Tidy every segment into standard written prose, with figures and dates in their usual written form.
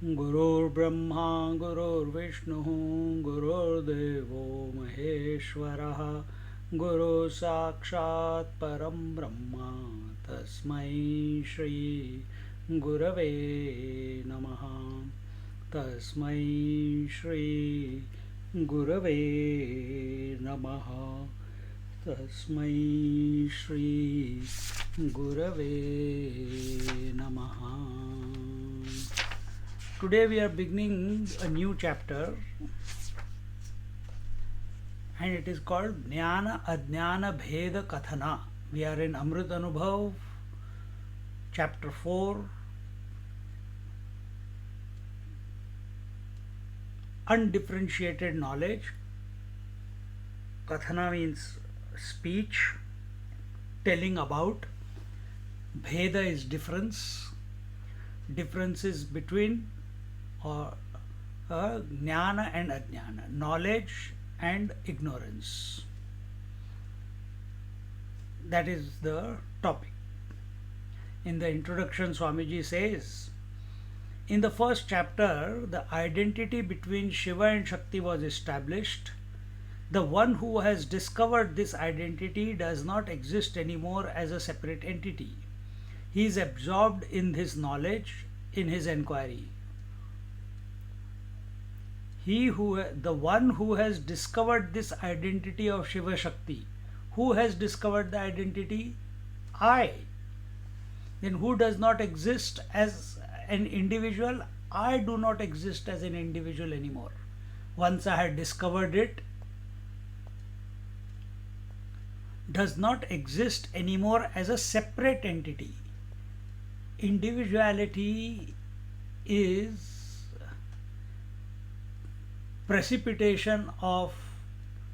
गुरुर्ब्रह्मा गुरुर्विष्णुः गुरुर्देवो महेश्वरः गुरु साक्षात् परं ब्रह्म तस्मै श्री गुरवे नमः तस्मै श्री गुरवे नमः तस्मै श्री गुरवे नमः. Today we are beginning a new chapter and it is called Jnana Ajnana Bheda Kathana. We are in Amrit Anubhav, chapter 4, Undifferentiated Knowledge. Kathana means speech, telling about. Bheda is difference. Differences between jnana and ajnana, knowledge and ignorance. That is the topic. In the introduction, Swamiji says, in the first chapter, the identity between Shiva and Shakti was established. The one who has discovered this identity does not exist anymore as a separate entity. He is absorbed in his knowledge, in his enquiry. The one who has discovered this identity of Shiva Shakti, who has discovered the identity? I. Then who does not exist as an individual? I do not exist as an individual anymore. Once I had discovered it, does not exist anymore as a separate entity. Individuality is precipitation of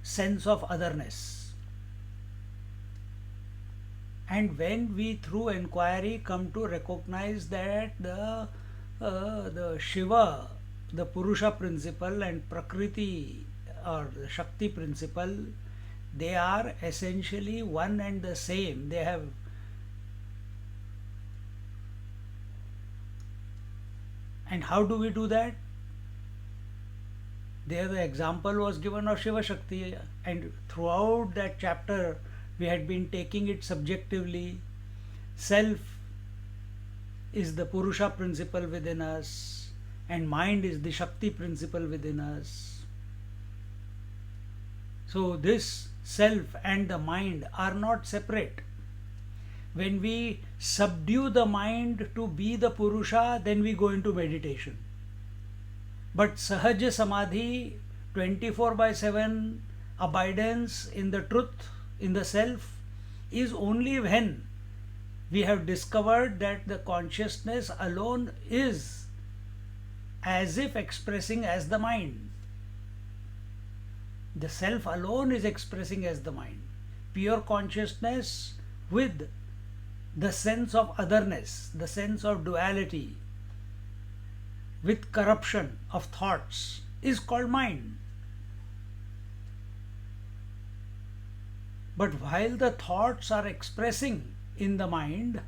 sense of otherness, and when we through enquiry come to recognize that the Shiva, the Purusha principle, and Prakriti or the Shakti principle, they are essentially one and the same. They have And how do we do that? There the example was given of Shiva Shakti, and throughout that chapter we had been taking it subjectively. Self is the Purusha principle within us and mind is the Shakti principle within us. So this self and the mind are not separate. When we subdue the mind to be the Purusha, then we go into meditation. But Sahaja Samadhi, 24/7 abidance in the truth, in the self, is only when we have discovered that the consciousness alone is as if expressing as the mind. The self alone is expressing as the mind. Pure consciousness with the sense of otherness, the sense of duality, with corruption of thoughts, is called mind. But while the thoughts are expressing in the mind,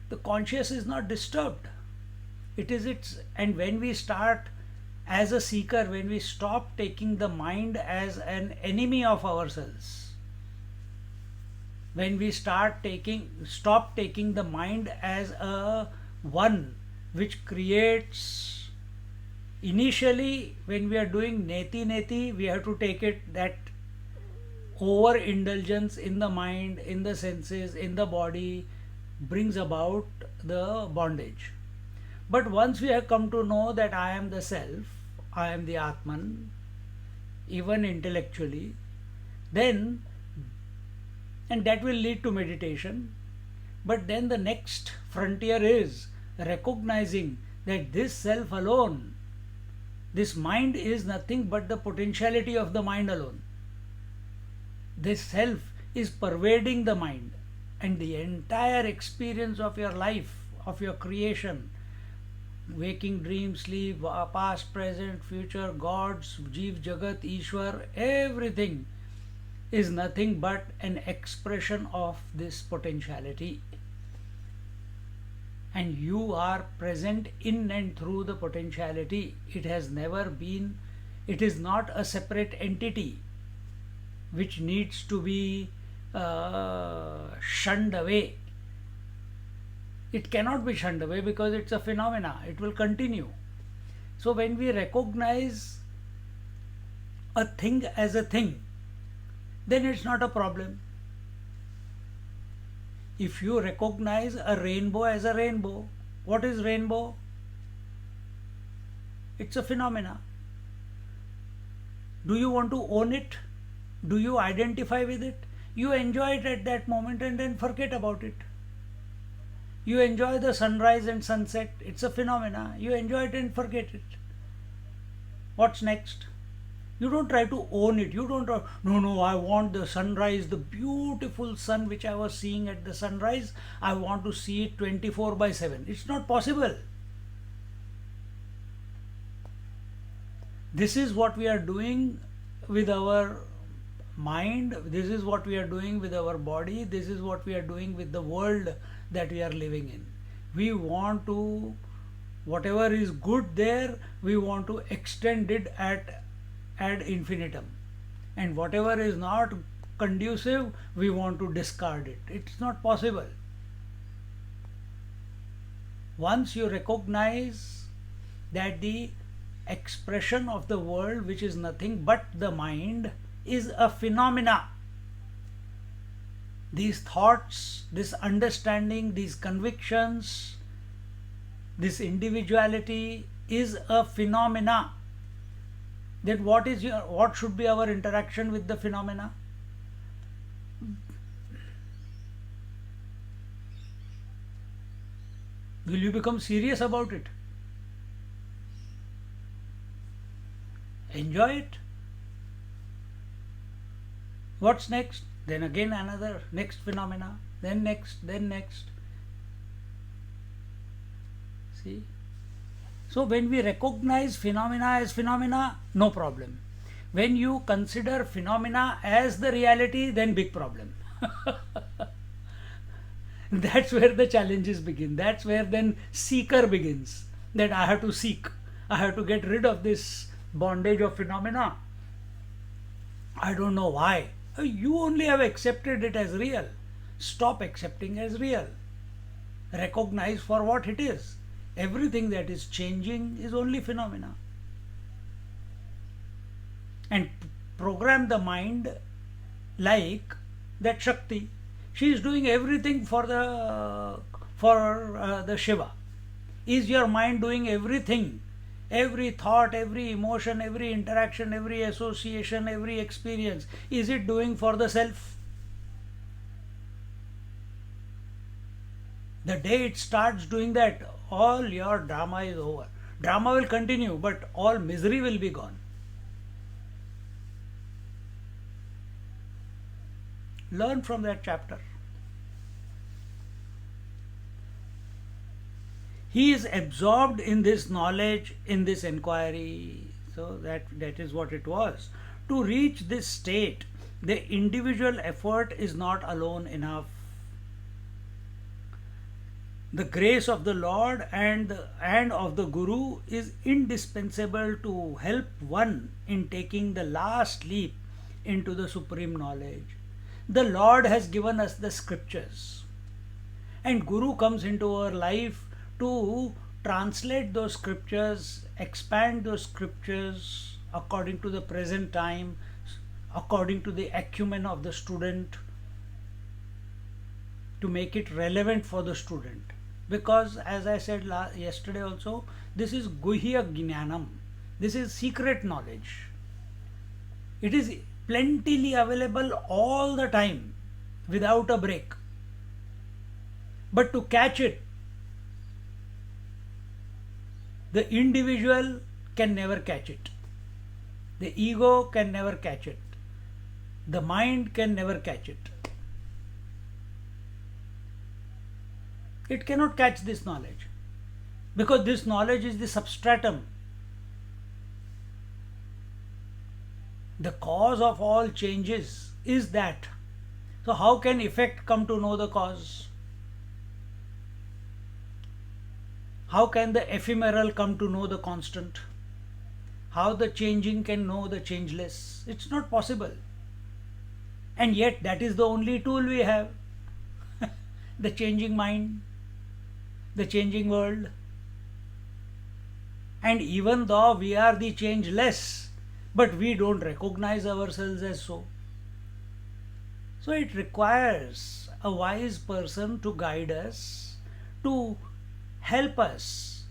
the conscious is not disturbed. And when we start as a seeker, when we stop taking the mind as an enemy of ourselves, when we stop taking the mind as a one which creates, initially when we are doing neti, we have to take it that overindulgence in the mind, in the senses, in the body brings about the bondage. But once we have come to know that I am the self, I am the Atman, even intellectually, then, and that will lead to meditation. But then the next frontier is recognizing that this self alone, this mind is nothing but the potentiality of the mind alone. This self is pervading the mind, and the entire experience of your life, of your creation, waking, dream, sleep, past, present, future, gods, Jeev, Jagat, Ishwar, everything is nothing but an expression of this potentiality. and you are present in and through the potentiality. It has never been, it is not a separate entity which needs to be shunned away. It cannot be shunned away because it's a phenomena, it will continue. So when we recognize a thing as a thing, then it's not a problem. If you recognize a rainbow as a rainbow, what is rainbow? It's a phenomena. Do you want to own it? Do you identify with it? You enjoy it at that moment and then forget about it. You enjoy the sunrise and sunset. It's a phenomena. You enjoy it and forget it. What's next? You don't try to own it. You don't, no, I want the sunrise, the beautiful sun which I was seeing at the sunrise. I want to see it 24/7. It's not possible. This is what we are doing with our mind. This is what we are doing with our body. This is what we are doing with the world that we are living in. We want to, whatever is good there, we want to extend it ad infinitum, and whatever is not conducive, we want to discard it. It's not possible. Once you recognize that the expression of the world, which is nothing but the mind, is a phenomena, these thoughts, this understanding, these convictions, this individuality is a phenomena, then what should be our interaction with the phenomena? Will you become serious about it? Enjoy it. What's next? Then again another next phenomena, then next, then next. See? So when we recognize phenomena as phenomena, no problem. When you consider phenomena as the reality, then big problem. That's where the challenges begin. That's where then seeker begins. That I have to seek. I have to get rid of this bondage of phenomena. I don't know why. You only have accepted it as real. Stop accepting as real. Recognize for what it is. Everything that is changing is only phenomena. And program the mind like that Shakti. She is doing everything for the Shiva. Is your mind doing everything? Every thought, every emotion, every interaction, every association, every experience, is it doing for the self? The day it starts doing that, all your drama is over. Drama will continue, but all misery will be gone. Learn from that chapter. He is absorbed in this knowledge, in this inquiry. So that is what it was. To reach this state, the individual effort is not alone enough. The grace of the Lord and of the Guru is indispensable to help one in taking the last leap into the supreme knowledge. The Lord has given us the scriptures, and Guru comes into our life to translate those scriptures, expand those scriptures according to the present time, according to the acumen of the student, to make it relevant for the student. Because as I said yesterday also, this is Guhya Jnanam. This is secret knowledge. It is plentifully available all the time without a break. But to catch it, the individual can never catch it. The ego can never catch it. The mind can never catch it. It cannot catch this knowledge, because this knowledge is the substratum. The cause of all changes is that. So how can effect come to know the cause? How can the ephemeral come to know the constant? How the changing can know the changeless? It's not possible. And yet, that is the only tool we have, the changing mind, the changing world. And even though we are the changeless, but we don't recognize ourselves as so. So it requires a wise person to guide us, to help us.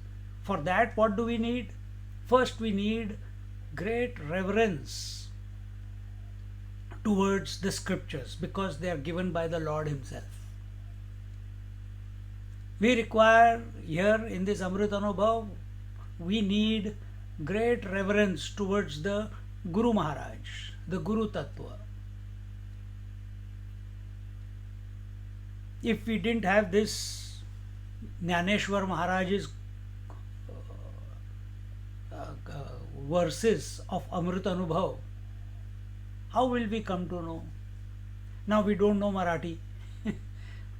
For that, what do we need? First, we need great reverence towards the scriptures because they are given by the Lord Himself. We require here in this Amrit Anubhav, we need great reverence towards the Guru Maharaj, the Guru Tattva. If we didn't have this Jnaneshwar Maharaj's verses of Amrit Anubhav, how will we come to know? Now we don't know Marathi.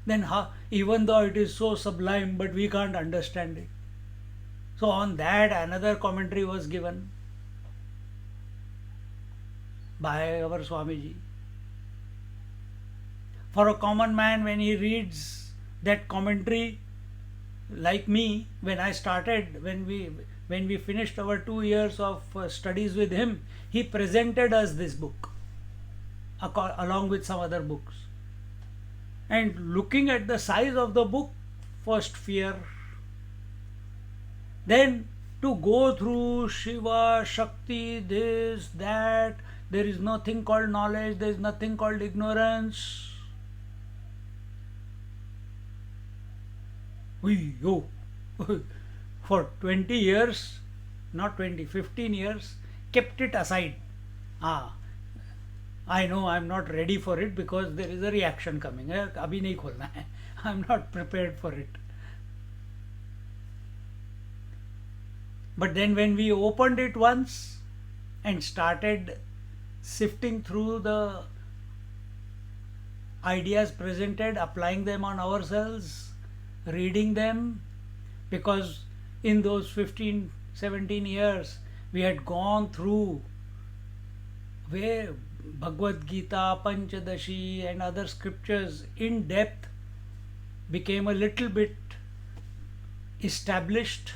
Then how, even though it is so sublime, but we can't understand it. So on that another commentary was given by our Swamiji. For a common man, when he reads that commentary, like me, when I started, when we finished our 2 years of studies with him, he presented us this book along with some other books. And looking at the size of the book, first fear, then to go through Shiva, Shakti, this, that, there is nothing called knowledge, there is nothing called ignorance. For 20 years, not 20, 15 years, kept it aside. I know I'm not ready for it because there is a reaction coming. Abhi nahi kholna hai. I'm not prepared for it. But then when we opened it once and started sifting through the ideas presented, applying them on ourselves, reading them, because in those 15, 17 years we had gone through where Bhagavad Gita, Panchadashi and other scriptures in depth, became a little bit established.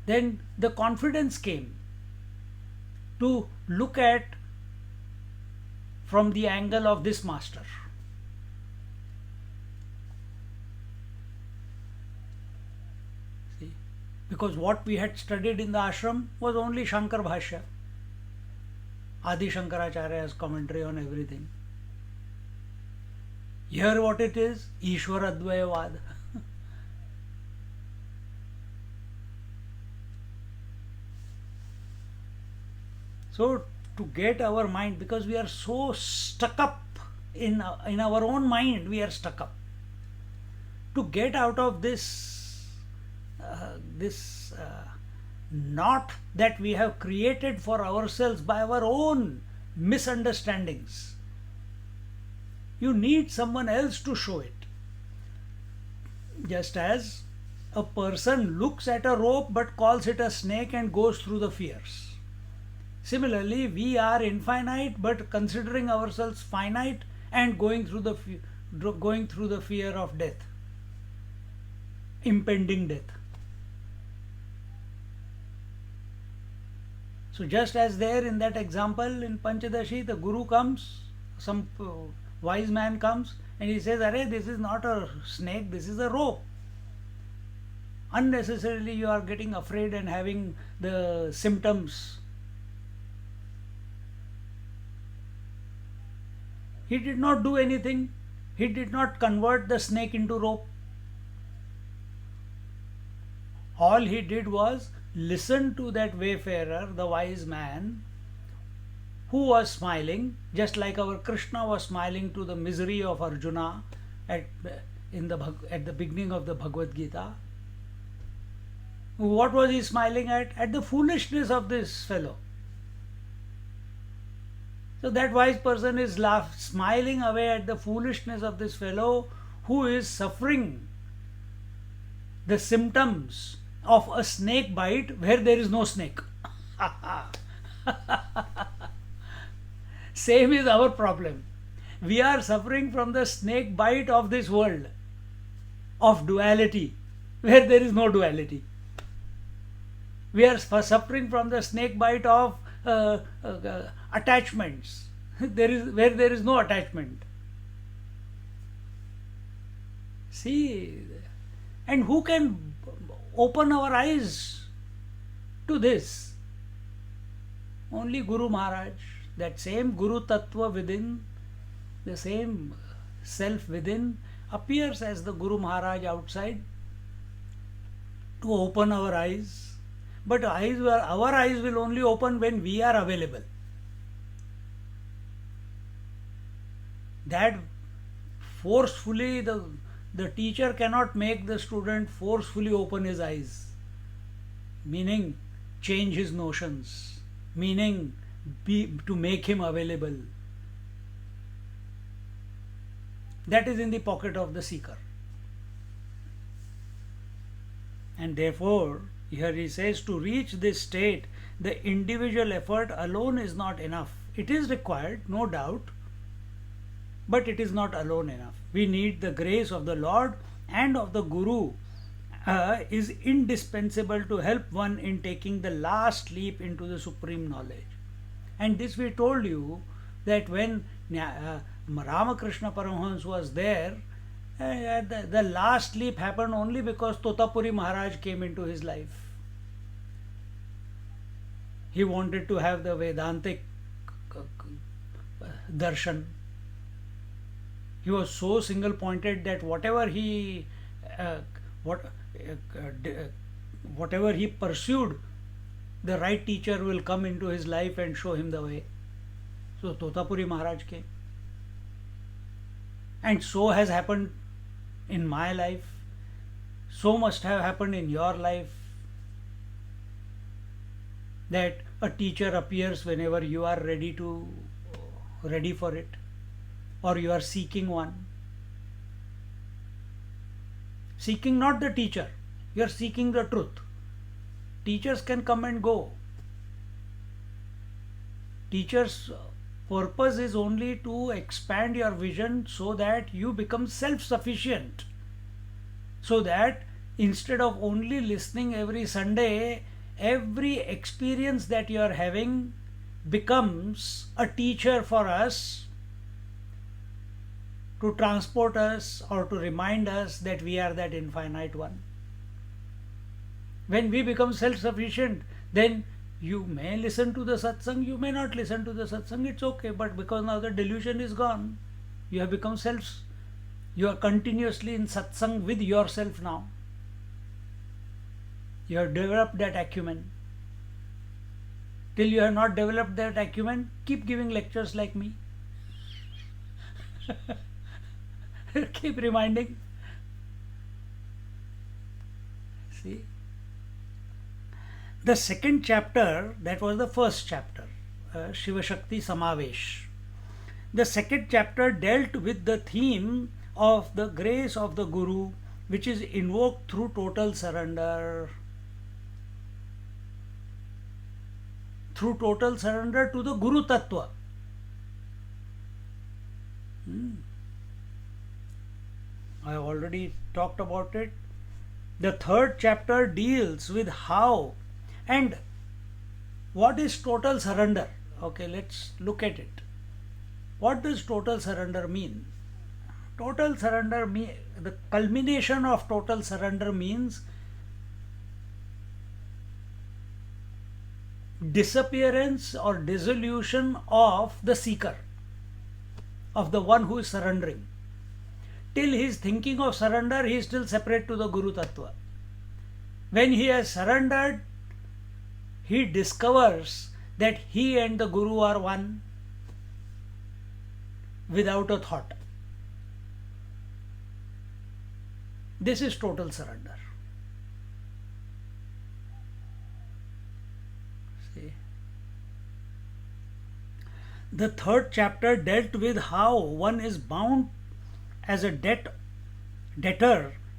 Then the confidence came to look at from the angle of this master. See? Because what we had studied in the ashram was only Shankar Bhashya, Adi Shankaracharya's commentary on everything. Here what it is, Ishwar Advayavad. So to get our mind, because we are so stuck up in our own mind, we are stuck up. To get out of this knot that we have created for ourselves by our own misunderstandings, you need someone else to show it. Just as a person looks at a rope but calls it a snake and goes through the fears. Similarly, we are infinite but considering ourselves finite and going through the fear of death, impending death. So just as there in that example in Panchadashi, the Guru comes, some wise man comes and he says, "Arey, this is not a snake, this is a rope." Unnecessarily you are getting afraid and having the symptoms. He did not do anything. He did not convert the snake into rope. All he did was listen to that wayfarer, the wise man, who was smiling, just like our Krishna was smiling to the misery of Arjuna at the beginning of the Bhagavad Gita. What was he smiling at? At the foolishness of this fellow. So that wise person is smiling away at the foolishness of this fellow who is suffering the symptoms of a snake bite where there is no snake. Same is our problem. We are suffering from the snake bite of this world, of duality, where there is no duality. We are suffering from the snake bite of attachments, where there is no attachment. See, and who can open our eyes to this? Only Guru Maharaj. That same Guru Tattva within, the same self within, appears as the Guru Maharaj outside to open our eyes. But our eyes will only open when we are available. That forcefully, the teacher cannot make the student forcefully open his eyes, meaning change his notions, meaning to make him available. That is in the pocket of the seeker. And therefore, here he says, to reach this state, the individual effort alone is not enough. It is required, no doubt, but it is not alone enough. We need the grace of the Lord and of the Guru is indispensable to help one in taking the last leap into the supreme knowledge. And this we told you that when Ramakrishna Paramahansa was there, the last leap happened only because Totapuri Maharaj came into his life. He wanted to have the Vedantic darshan. He was so single pointed that whatever he pursued, the right teacher will come into his life and show him the way. So Totapuri Maharaj came. And so has happened in my life. So must have happened in your life. That a teacher appears whenever you are ready for it, or you are seeking one. Seeking not the teacher, you are seeking the truth. Teachers can come and go. Teachers' purpose is only to expand your vision so that you become self-sufficient. So that instead of only listening every Sunday, every experience that you are having becomes a teacher for us to transport us or to remind us that we are that infinite one. When we become self-sufficient, then you may listen to the satsang, you may not listen to the satsang, it's okay, but because now the delusion is gone, you have become you are continuously in satsang with yourself now. You have developed that acumen. Till you have not developed that acumen, keep giving lectures like me. Keep reminding. See? The second chapter, that was the first chapter, Shiva Shakti Samavesh. The second chapter dealt with the theme of the grace of the Guru, which is invoked through total surrender. Through total surrender to the Guru Tattva. I have already talked about it. The third chapter deals with how and what is total surrender. Okay, let's look at it. What does total surrender mean? Total surrender the culmination of total surrender means disappearance or dissolution of the seeker, of the one who is surrendering. Till he is thinking of surrender, he is still separate to the Guru Tattva. When he has surrendered, he discovers that he and the Guru are one without a thought. This is total surrender. See? The third chapter dealt with how one is bound as a debtor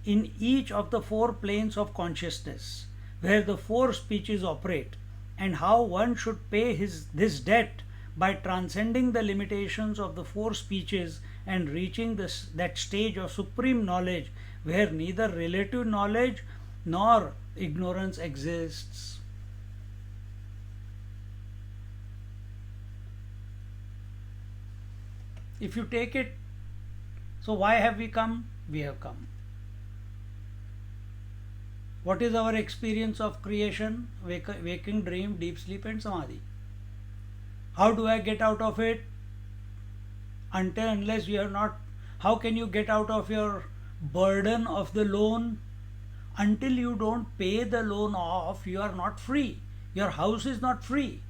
in each of the four planes of consciousness where the four speeches operate, and how one should pay this debt by transcending the limitations of the four speeches and reaching that stage of supreme knowledge where neither relative knowledge nor ignorance exists. If you take it, so why have we come? We have come. What is our experience of creation? Waking, dream, deep sleep, and samadhi. How do I get out of it? Unless you have not. How can you get out of your burden of the loan? Until you don't pay the loan off, you are not free. Your house is not free.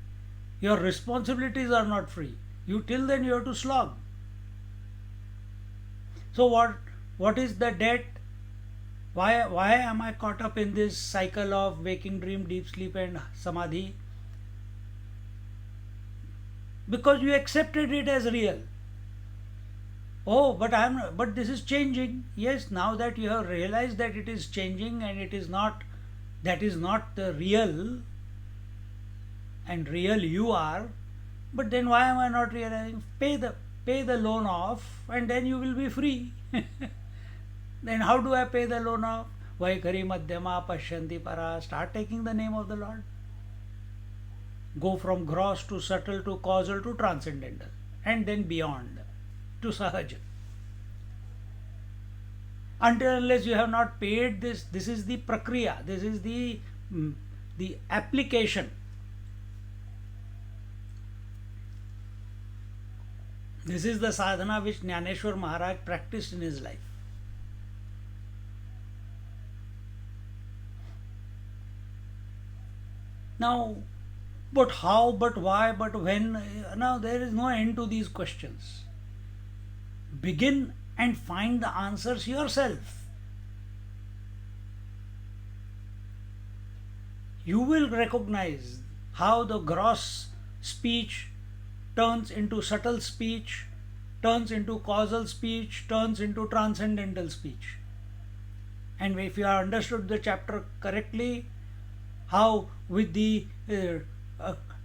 Your responsibilities are not free. Till then you have to slog. So what is the debt? Why am I caught up in this cycle of waking, dream, deep sleep, and samadhi? Because you accepted it as real. Oh, but this is changing. Yes, now that you have realized that it is changing and that is not the real, and real you are. But then why am I not realizing? Pay the loan off, and then you will be free. Then how do I pay the loan off? Vaikari Madhyama Pashyanti Para. Start taking the name of the Lord. Go from gross to subtle to causal to transcendental, and then beyond to Sahaj. Unless you have not paid this is the prakriya, this is the application. This is the sadhana which Jnaneshwar Maharaj practiced in his life. Now, but how, but why, but when? Now there is no end to these questions. Begin and find the answers yourself. You will recognize how the gross speech turns into subtle speech, turns into causal speech, turns into transcendental speech. And if you have understood the chapter correctly, how with the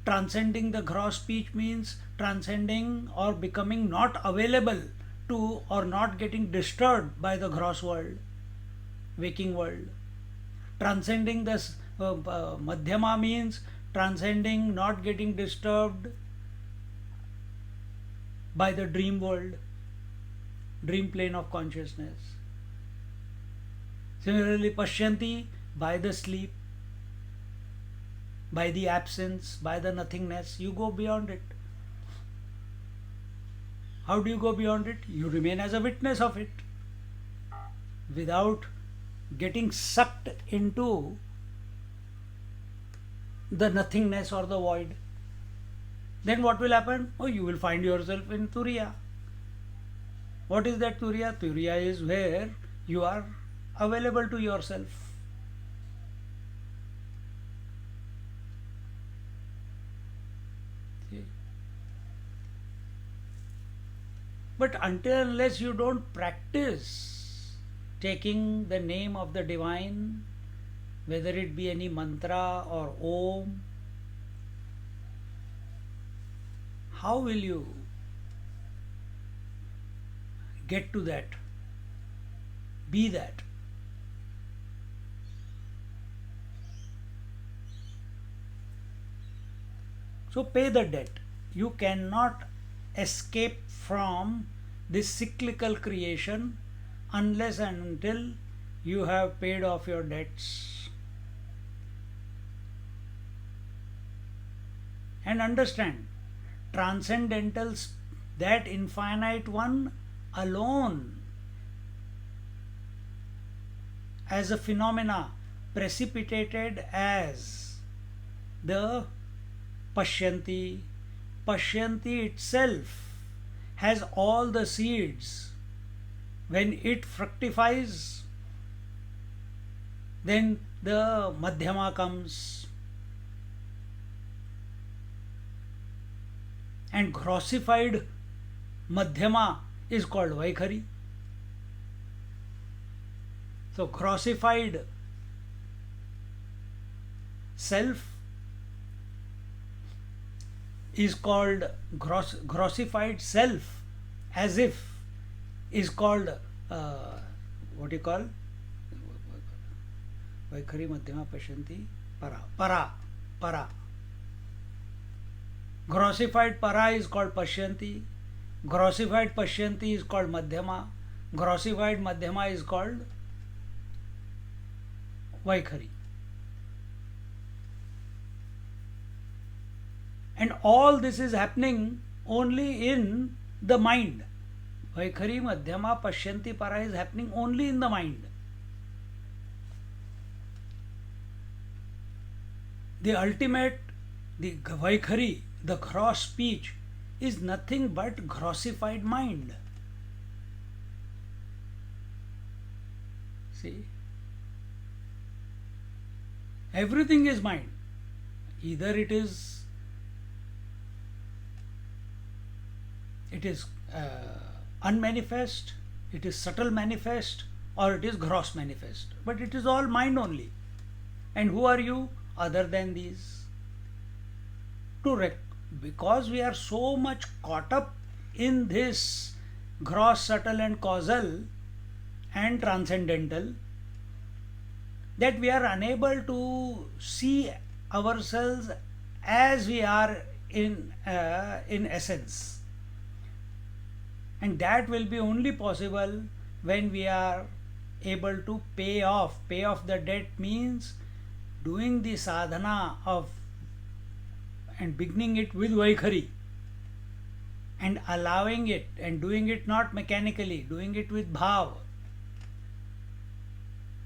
transcending the gross speech means transcending or becoming not available to or not getting disturbed by the gross world, waking world. Transcending this madhyama means transcending, not getting disturbed by the dream world, dream plane of consciousness. Similarly, pashyanti, by the sleep, by the absence, by the nothingness, you go beyond it. How do you go beyond it? You remain as a witness of it without getting sucked into the nothingness or the void. Then what will happen? Oh, you will find yourself in Turiya. What is that Turiya? Turiya is where you are available to yourself. See? But unless you don't practice taking the name of the divine, whether it be any mantra or om, how will you get to that? Be that. So pay the debt. You cannot escape from this cyclical creation unless and until you have paid off your debts. And understand, transcendental, that infinite one alone, as a phenomena precipitated as the Pashyanti. Pashyanti itself has all the seeds. When it fructifies, then the Madhyama comes. and grossified Madhyama is called Vaikhari. So grossified self is called grossified self, as if is called what do you call Vaikhari Madhyama Pashyanti para. Grossified para is called Pashyanti. Grossified Pashyanti is called Madhyama. Grossified Madhyama is called Vaikhari. And all this is happening only in the mind. Vaikhari Madhyama Pashyanti para is happening only in the mind. The ultimate, the Vaikhari, the gross speech, is nothing but grossified mind. See? Everything is mind. Either it is unmanifest, it is subtle manifest, or it is gross manifest. But it is all mind only. And who are you other than these? Because we are so much caught up in this gross, subtle, and causal and transcendental that we are unable to see ourselves as we are in essence. And that will be only possible when we are able to pay off. Pay off the debt means doing the sadhana of and beginning it with Vaikhari and allowing it and doing it not mechanically, doing it with bhav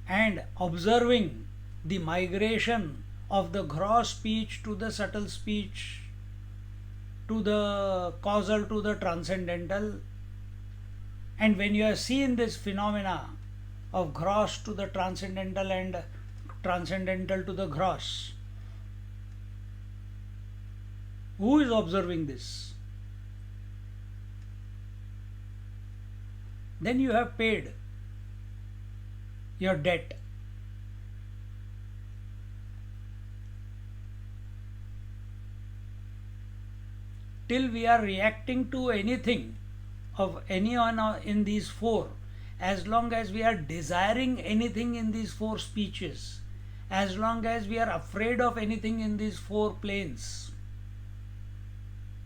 and observing the migration of the gross speech to the subtle speech, to the causal, to the transcendental. And when you have seen this phenomena of gross to the transcendental and transcendental to the gross, who is observing this? Then you have paid your debt. Till we are reacting to anything of anyone in these four, as long as we are desiring anything in these four speeches, as long as we are afraid of anything in these four planes,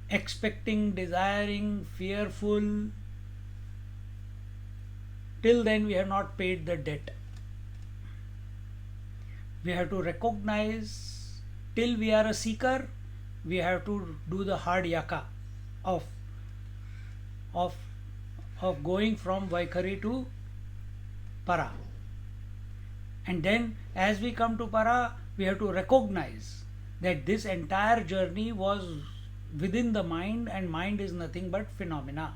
expecting, desiring, fearful, till then we have not paid the debt. We have to recognize, till we are a seeker, we have to do the hard yaka of going from Vaikhari to para. And then as we come to para, we have to recognize that this entire journey was within the mind, and mind is nothing but phenomena.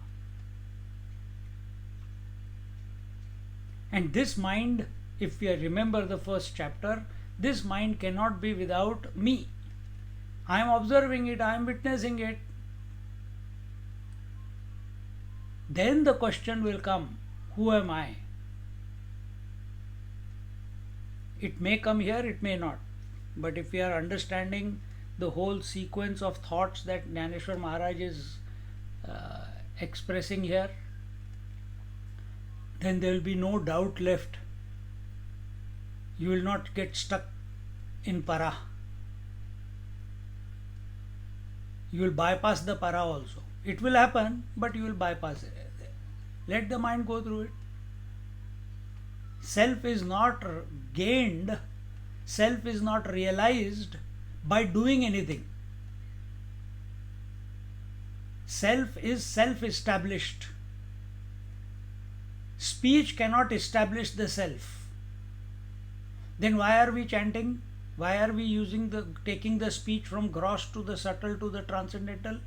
And this mind, if we remember the first chapter, this mind cannot be without me. I am observing it, I am witnessing it. Then the question will come, who am I? It may come here, it may not. But if we are understanding the whole sequence of thoughts that Jnaneshwar Maharaj is expressing here, then there will be no doubt left. You will not get stuck in para. You will bypass the para also. It will happen, but you will bypass it. Let the mind go through it. Self is not gained, self is not realized by doing anything. Self is self-established. Speech cannot establish the self. Then why are we chanting? Why are we taking the speech from gross to the subtle to the transcendental?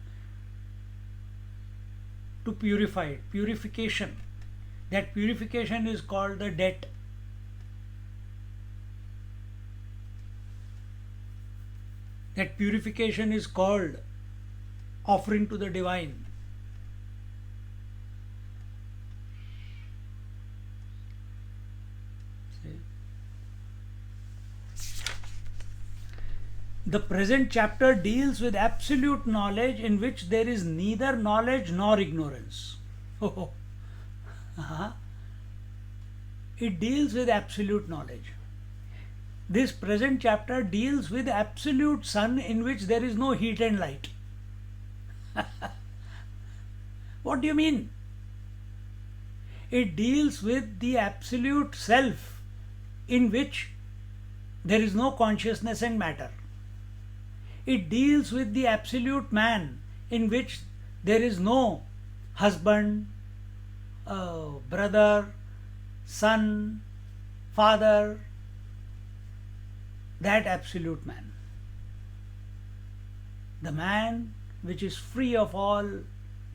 To purify it. Purification. That purification is called the debt. That purification is called offering to the divine. The present chapter deals with absolute knowledge in which there is neither knowledge nor ignorance. Oh, it deals with absolute knowledge. This present chapter deals with absolute sun in which there is no heat and light. What do you mean? It deals with the absolute self in which there is no consciousness and matter. It deals with the absolute man in which there is no husband, brother, son, father, that absolute man. The man which is free of all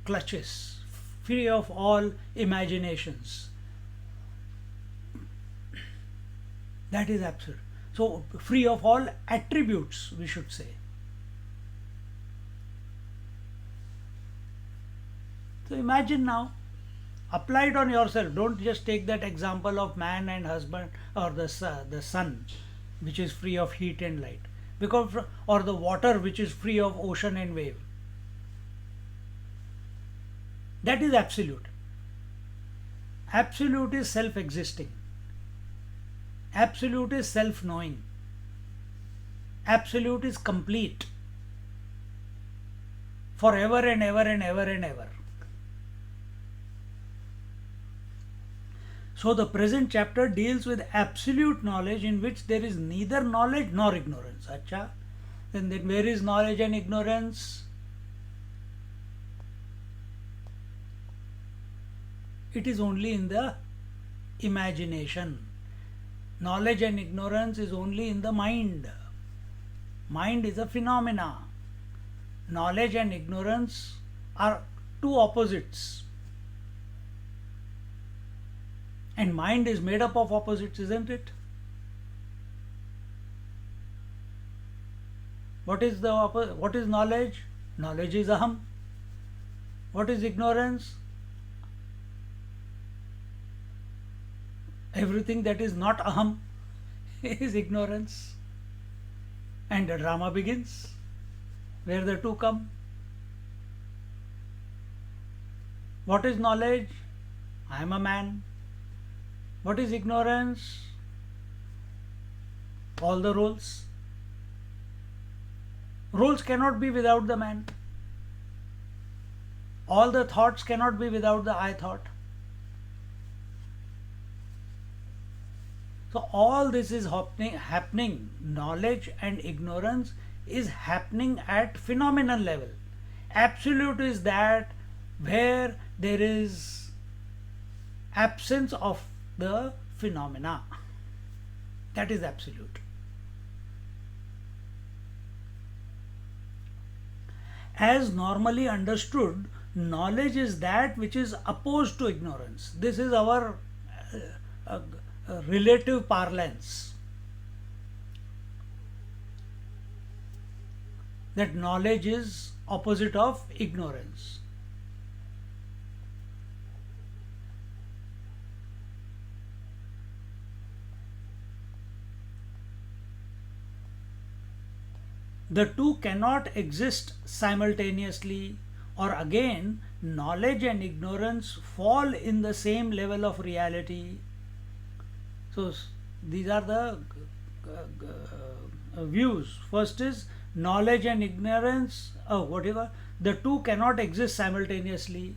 clutches, free of all imaginations. That is absolute. So, free of all attributes, we should say. So, imagine now, apply it on yourself. Don't just take that example of man and husband or the sun, which is free of heat and light, because or the water which is free of ocean and wave. That is absolute. Absolute is self-existing. Absolute is self-knowing. Absolute is complete. Forever and ever and ever and ever. So the present chapter deals with absolute knowledge in which there is neither knowledge nor ignorance. Acha? Then where is knowledge and ignorance? It is only in the imagination. Knowledge and ignorance is only in the mind. Mind is a phenomena. Knowledge and ignorance are two opposites. And mind is made up of opposites, isn't it? What is what is knowledge? Knowledge is aham. What is ignorance? Everything that is not aham is ignorance. And the drama begins, where the two come. What is knowledge? I am a man. What is ignorance? All the roles. Roles cannot be without the man. All the thoughts cannot be without the I thought. So all this is happening. Knowledge and ignorance is happening at phenomenal level. Absolute is that where there is absence of the phenomena. That is absolute. As normally understood, knowledge is that which is opposed to ignorance. This is our relative parlance. That knowledge is opposite of ignorance. The two cannot exist simultaneously, or again, knowledge and ignorance fall in the same level of reality. So, these are the views. First is knowledge and ignorance, the two cannot exist simultaneously.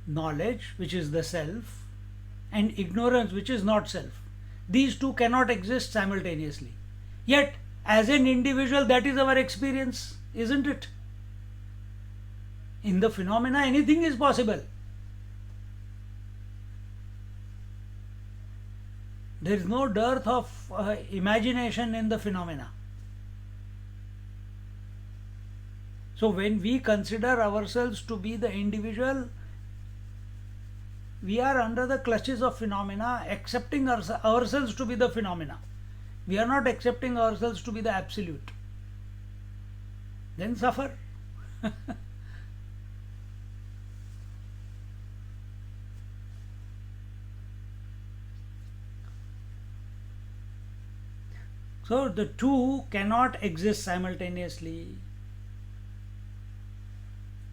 Knowledge, which is the self, and ignorance, which is not self. These two cannot exist simultaneously. Yet, as an individual, that is our experience, isn't it? In the phenomena, anything is possible. There is no dearth of imagination in the phenomena. So when we consider ourselves to be the individual, we are under the clutches of phenomena, accepting ourselves to be the phenomena. We are not accepting ourselves to be the absolute. then suffer. So the two cannot exist simultaneously.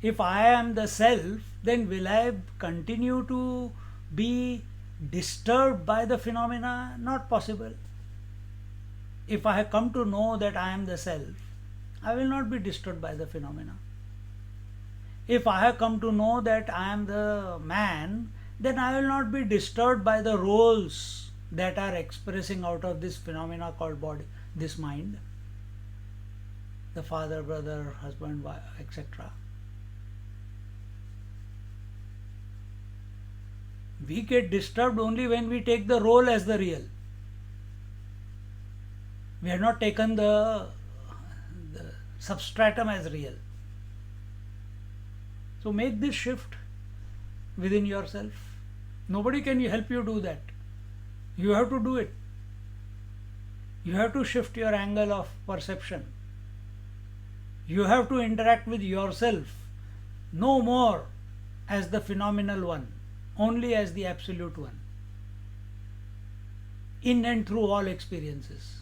If I am the self, then will I continue to be disturbed by the phenomena? Not possible. If I have come to know that I am the self, I will not be disturbed by the phenomena. If I have come to know that I am the man, then I will not be disturbed by the roles that are expressing out of this phenomena called body, this mind, the father, brother, husband, wife, etc. We get disturbed only when we take the role as the real. We have not taken the substratum as real. So make this shift within yourself. Nobody can help you do that. You have to do it. You have to shift your angle of perception. You have to interact with yourself no more as the phenomenal one, only as the absolute one, in and through all experiences.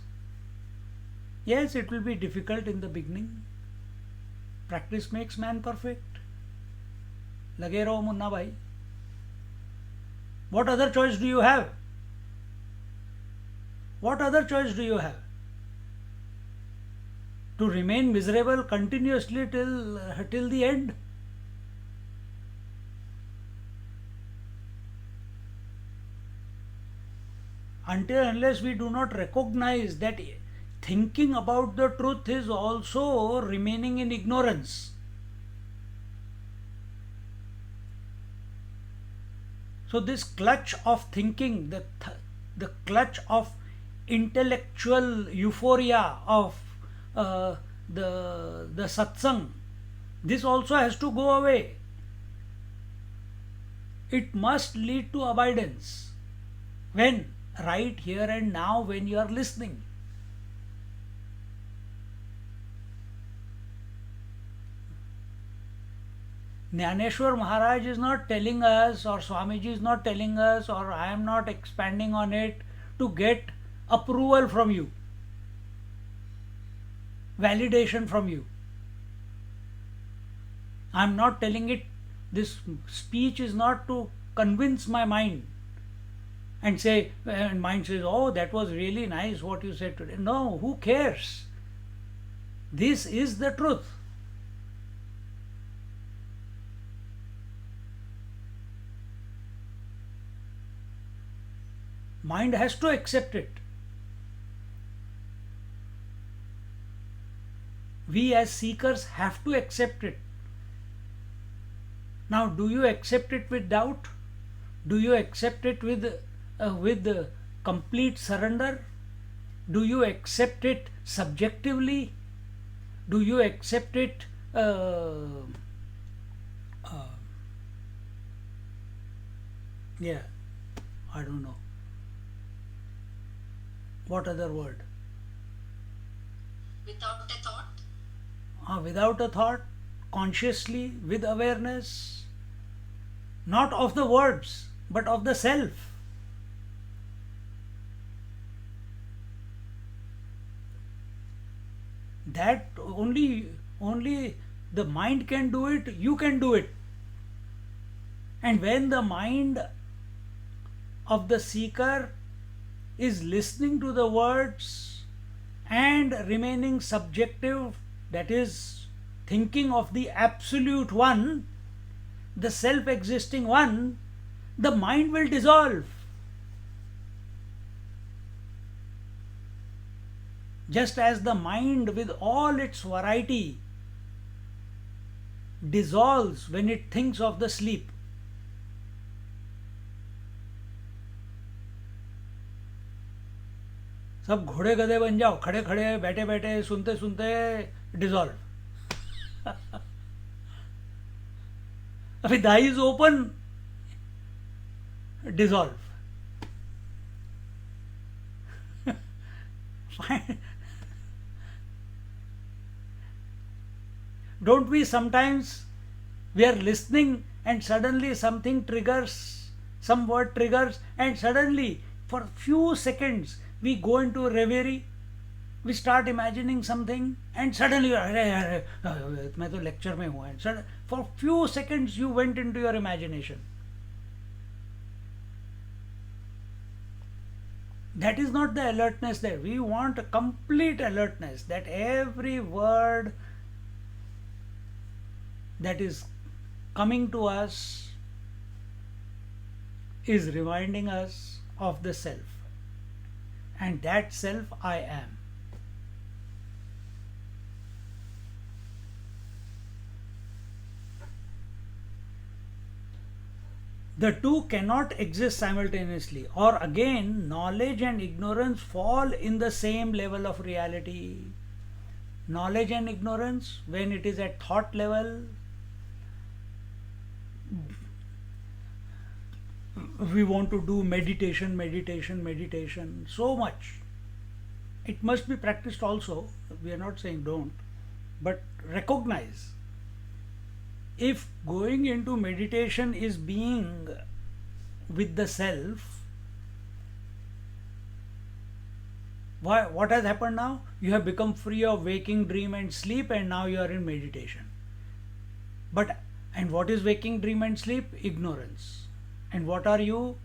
Yes, it will be difficult in the beginning. Practice makes man perfect. लगे रहो मुन्ना भाई. What other choice do you have? What other choice do you have? To remain miserable continuously till the end? Unless we do not recognize that thinking about the truth is also remaining in ignorance. So this clutch of thinking, the clutch of intellectual euphoria of the satsang, this also has to go away. It must lead to abidance. When? Right here and now, when you are listening. Jnaneshwar Maharaj is not telling us, or Swamiji is not telling us, or I am not expanding on it to get approval from you, validation from you. I am not telling it, this speech is not to convince my mind and say, and mind says, oh, that was really nice what you said today. No, who cares? This is the truth. Mind has to accept it. We as seekers have to accept it. Now, do you accept it with doubt? Do you accept it with complete surrender? Do you accept it subjectively? Do you accept it I don't know. What other word? Without a thought? Without a thought, consciously, with awareness, not of the words, but of the self. That only the mind can do it, you can do it. And when the mind of the seeker is listening to the words and remaining subjective, that is, thinking of the absolute one, the self-existing one, the mind will dissolve. Just as the mind with all its variety dissolves when it thinks of the sleep. सब घोड़े गधे बन जाओ, खड़े खड़े बैठे बैठे सुनते सुनते डिजॉल्व. अभी the eyes open, dissolve. don't we sometimes, we are listening and suddenly something triggers, some word triggers, and suddenly for few seconds we go into a reverie, we start imagining something, and suddenly अरे मैं तो lecture में हूँ, and for few seconds you went into your imagination. That is not the alertness there. We want a complete alertness, that every word that is coming to us is reminding us of the self, and that self I am. The two cannot exist simultaneously, or again, knowledge and ignorance fall in the same level of reality. Knowledge and ignorance, when it is at thought level, we want to do meditation, meditation, meditation, so much. It must be practiced also. We are not saying don't, but recognize, if going into meditation is being with the self, what has happened now? You have become free of waking, dream, and sleep, and now you are in meditation. And what is waking, dream, and sleep? Ignorance. And what are you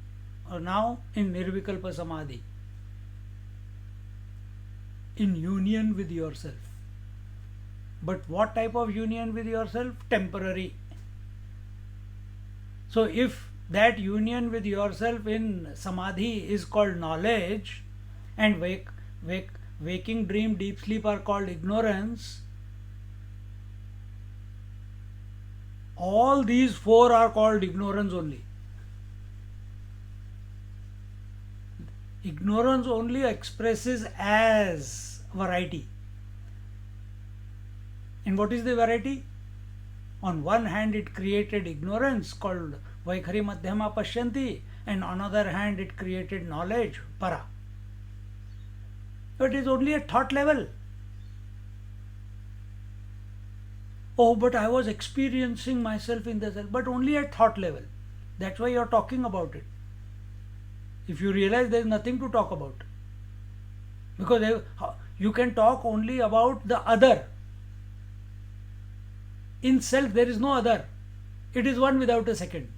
now? In Nirvikalpa Samadhi, in union with yourself. But what type of union with yourself? Temporary. So if that union with yourself in Samadhi is called knowledge, and waking, dream, deep sleep are called ignorance, all these four are called ignorance only. Ignorance only expresses as variety. And what is the variety? On one hand, it created ignorance called Vaikhari Madhyama Pashyanti, and on other hand, it created knowledge, Para. But it is only at thought level. Oh, but I was experiencing myself in the self, but only at thought level. That's why you are talking about it. If you realize there is nothing to talk about, because you can talk only about the other. In self there is no other. It is one without a second.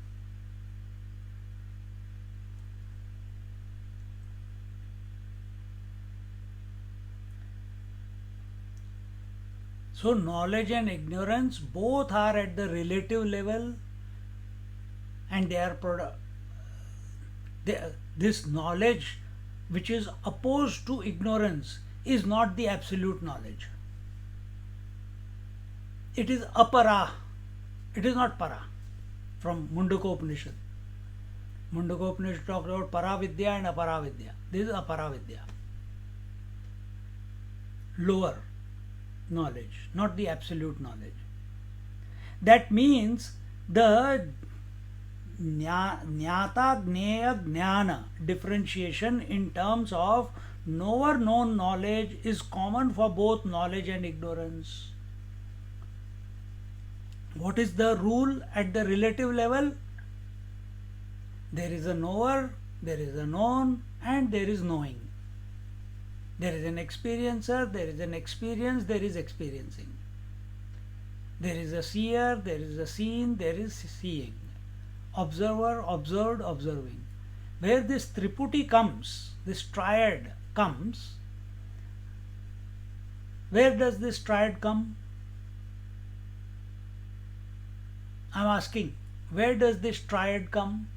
So knowledge and ignorance both are at the relative level, and they are this knowledge which is opposed to ignorance is not the absolute knowledge. It is apara. It is not para. From Mundaka Upanishad. Mundaka Upanishad talks about paravidya and aparavidya. This is aparavidya. Lower knowledge, not the absolute knowledge. That means the jnata jneya jnana differentiation in terms of knower known knowledge is common for both knowledge and ignorance. What is the rule at the relative level? There is a knower, there is a known, and there is knowing. There is an experiencer, there is an experience, there is experiencing. There is a seer, there is a seen, there is seeing. Observer, observed, observing. Where this triputi comes, this triad comes, where does this triad come? I am asking, where does this triad come?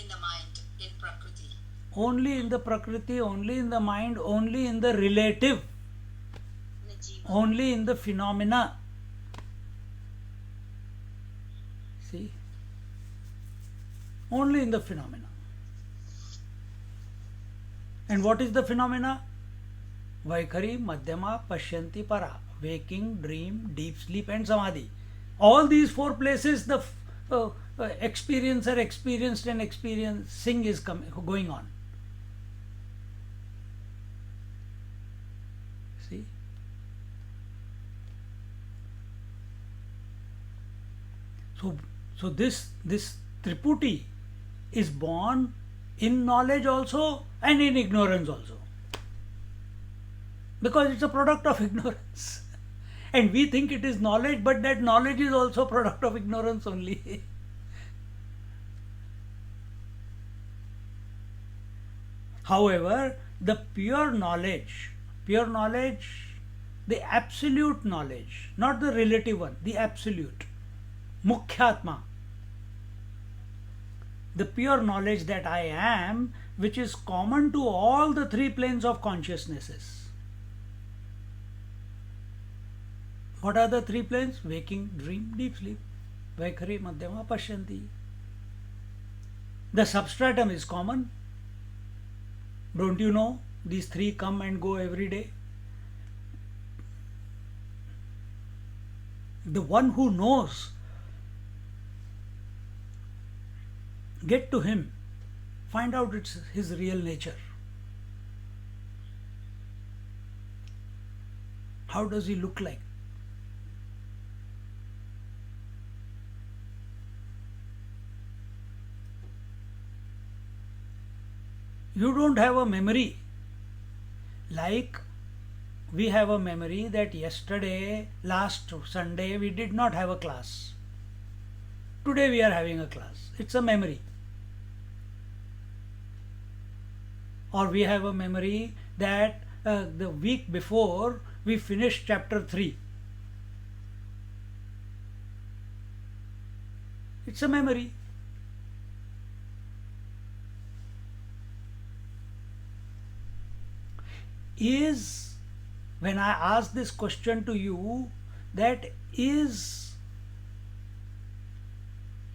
In the mind, in Prakriti. Only in the Prakriti, only in the mind, only in the relative, In the Jiva. only in the phenomena. See? Only in the phenomena. And what is the phenomena? Vaikhari, Madhyama, Pashyanti, Para. Waking, dream, deep sleep, and samadhi. All these four places the experiencer experienced and experiencing is going on. See? So, so this Triputi is born in knowledge also and in ignorance also, because it's a product of ignorance. And we think it is knowledge, but that knowledge is also product of ignorance only. However, the pure knowledge, the absolute knowledge, not the relative one, the absolute, Mukhyatma, the pure knowledge that I am, which is common to all the three planes of consciousnesses. What are the three planes? Waking, dream, deep sleep. Vaikhari, Madhyama, Pashyanti. The substratum is common. Don't you know? These three come and go every day. The one who knows, get to him, find out it's his real nature. How does he look like? You don't have a memory like we have a memory that yesterday, last Sunday, we did not have a class. Today we are having a class. It's a memory. Or we have a memory that the week before we finished chapter 3. It's a memory. Is, when I ask this question to you, that is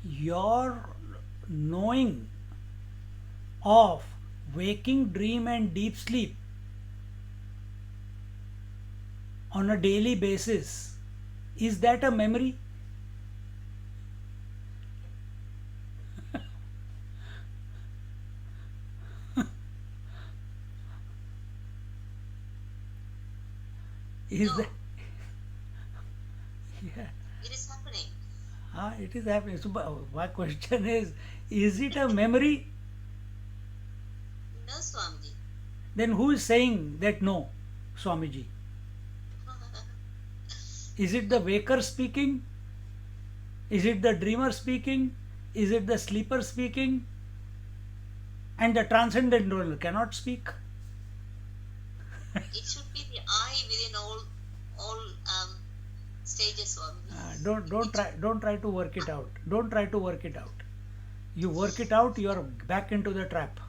your knowing of waking, dream and deep sleep on a daily basis, is that a memory? Is No, that? Yeah. it is happening. It is happening. So my question is it a memory? No, Swamiji. Then who is saying that no, Swamiji? Is it the waker speaking? Is it the dreamer speaking? Is it the sleeper speaking? And the transcendent world cannot speak? It should be the I within all stages, Swamiji. Don't try to work it out. Don't try to work it out. You work it out, you are back into the trap.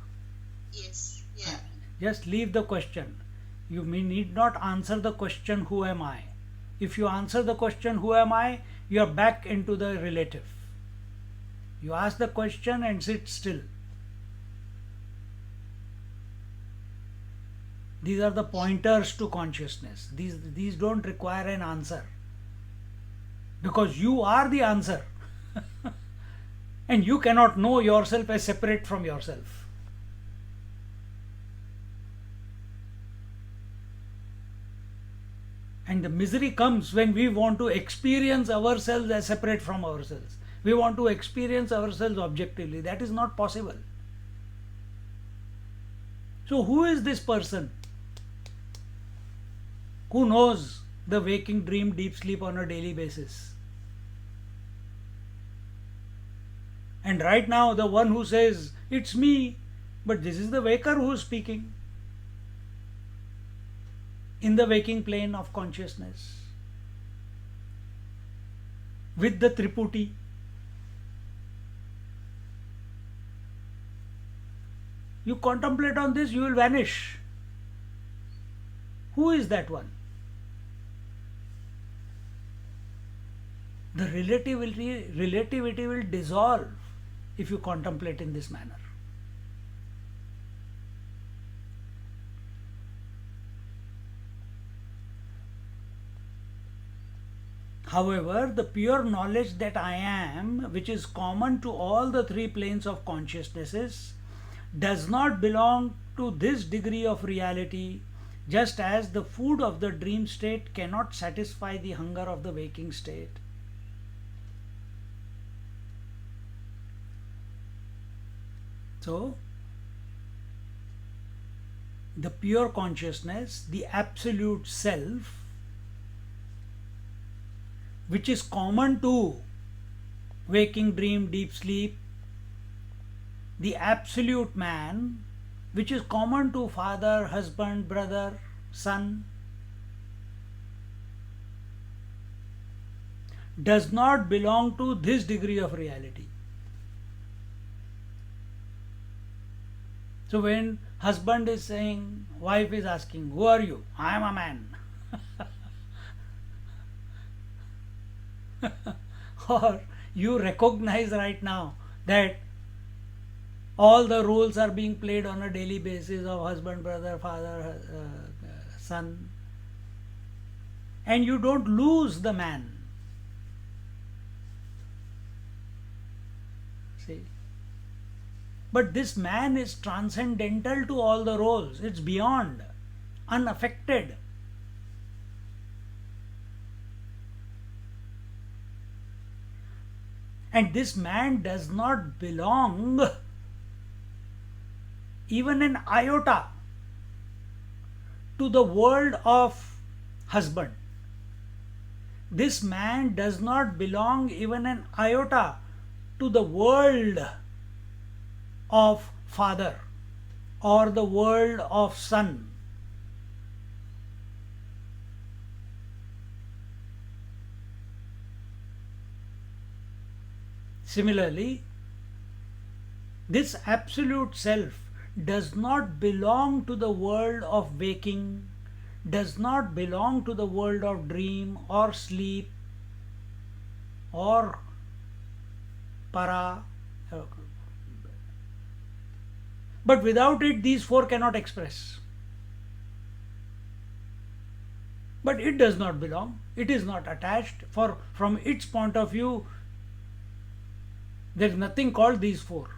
Yes, yeah. Just leave the question. You need not answer the question, who am I? If you answer the question, who am I, you are back into the relative. You ask the question and sit still. These are the pointers to consciousness. These don't require an answer, because you are the answer. And you cannot know yourself as separate from yourself. And the misery comes when we want to experience ourselves as separate from ourselves. We want to experience ourselves objectively. That is not possible. So who is this person who knows the waking, dream, deep sleep on a daily basis? And right now the one who says, it's me, but this is the waker who is speaking in the waking plane of consciousness with the Triputi. You contemplate on this, you will vanish. Who is that one? The relativity will dissolve if you contemplate in this manner. However, the pure knowledge that I am, which is common to all the three planes of consciousnesses, does not belong to this degree of reality, just as the food of the dream state cannot satisfy the hunger of the waking state. So, the pure consciousness, the absolute self, which is common to waking, dream, deep sleep, the absolute man, which is common to father, husband, brother, son, does not belong to this degree of reality. So when husband is saying, wife is asking, who are you? I am a man. Or you recognize right now that all the roles are being played on a daily basis of husband, brother, father, son, and you don't lose the man. See? But this man is transcendental to all the roles. It's beyond, unaffected. And this man does not belong even an iota to the world of husband. This man does not belong even an iota to the world of father or the world of son. Similarly, this absolute self does not belong to the world of waking, does not belong to the world of dream or sleep or para. But without it, these four cannot express. But it does not belong, it is not attached, for from its point of view, there is nothing called these four.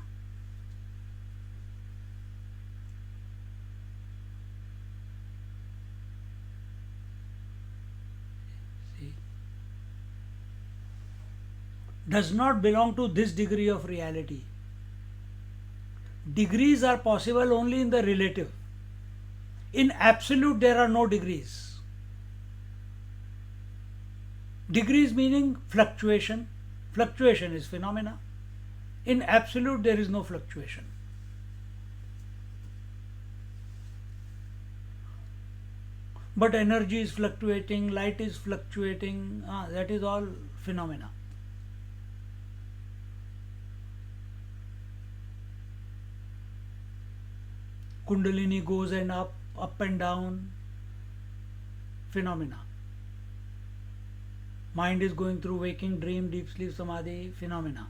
See? Does not belong to this degree of reality. Degrees are possible only in the relative. In absolute, there are no degrees. Degrees meaning fluctuation. Fluctuation is phenomena. In absolute, there is no fluctuation. But energy is fluctuating, light is fluctuating, that is all phenomena. Kundalini goes and up and down, phenomena. Mind is going through waking, dream, deep sleep, samadhi, phenomena.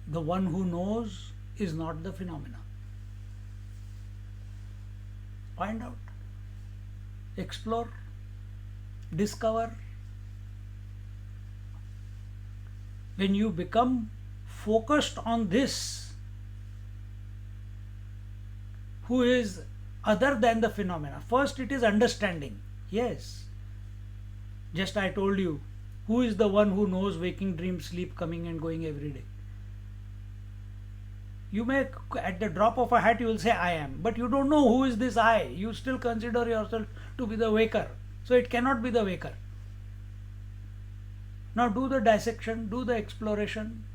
The one who knows is not the phenomena. Find out, explore, discover. When you become focused on this, who is other than the phenomena. First it is understanding. Yes. Just I told you, who is the one who knows waking, dream, sleep, coming and going every day? You may, at the drop of a hat, you will say, I am. But you don't know who is this I. You still consider yourself to be the waker. So it cannot be the waker. Now do the dissection, do the exploration.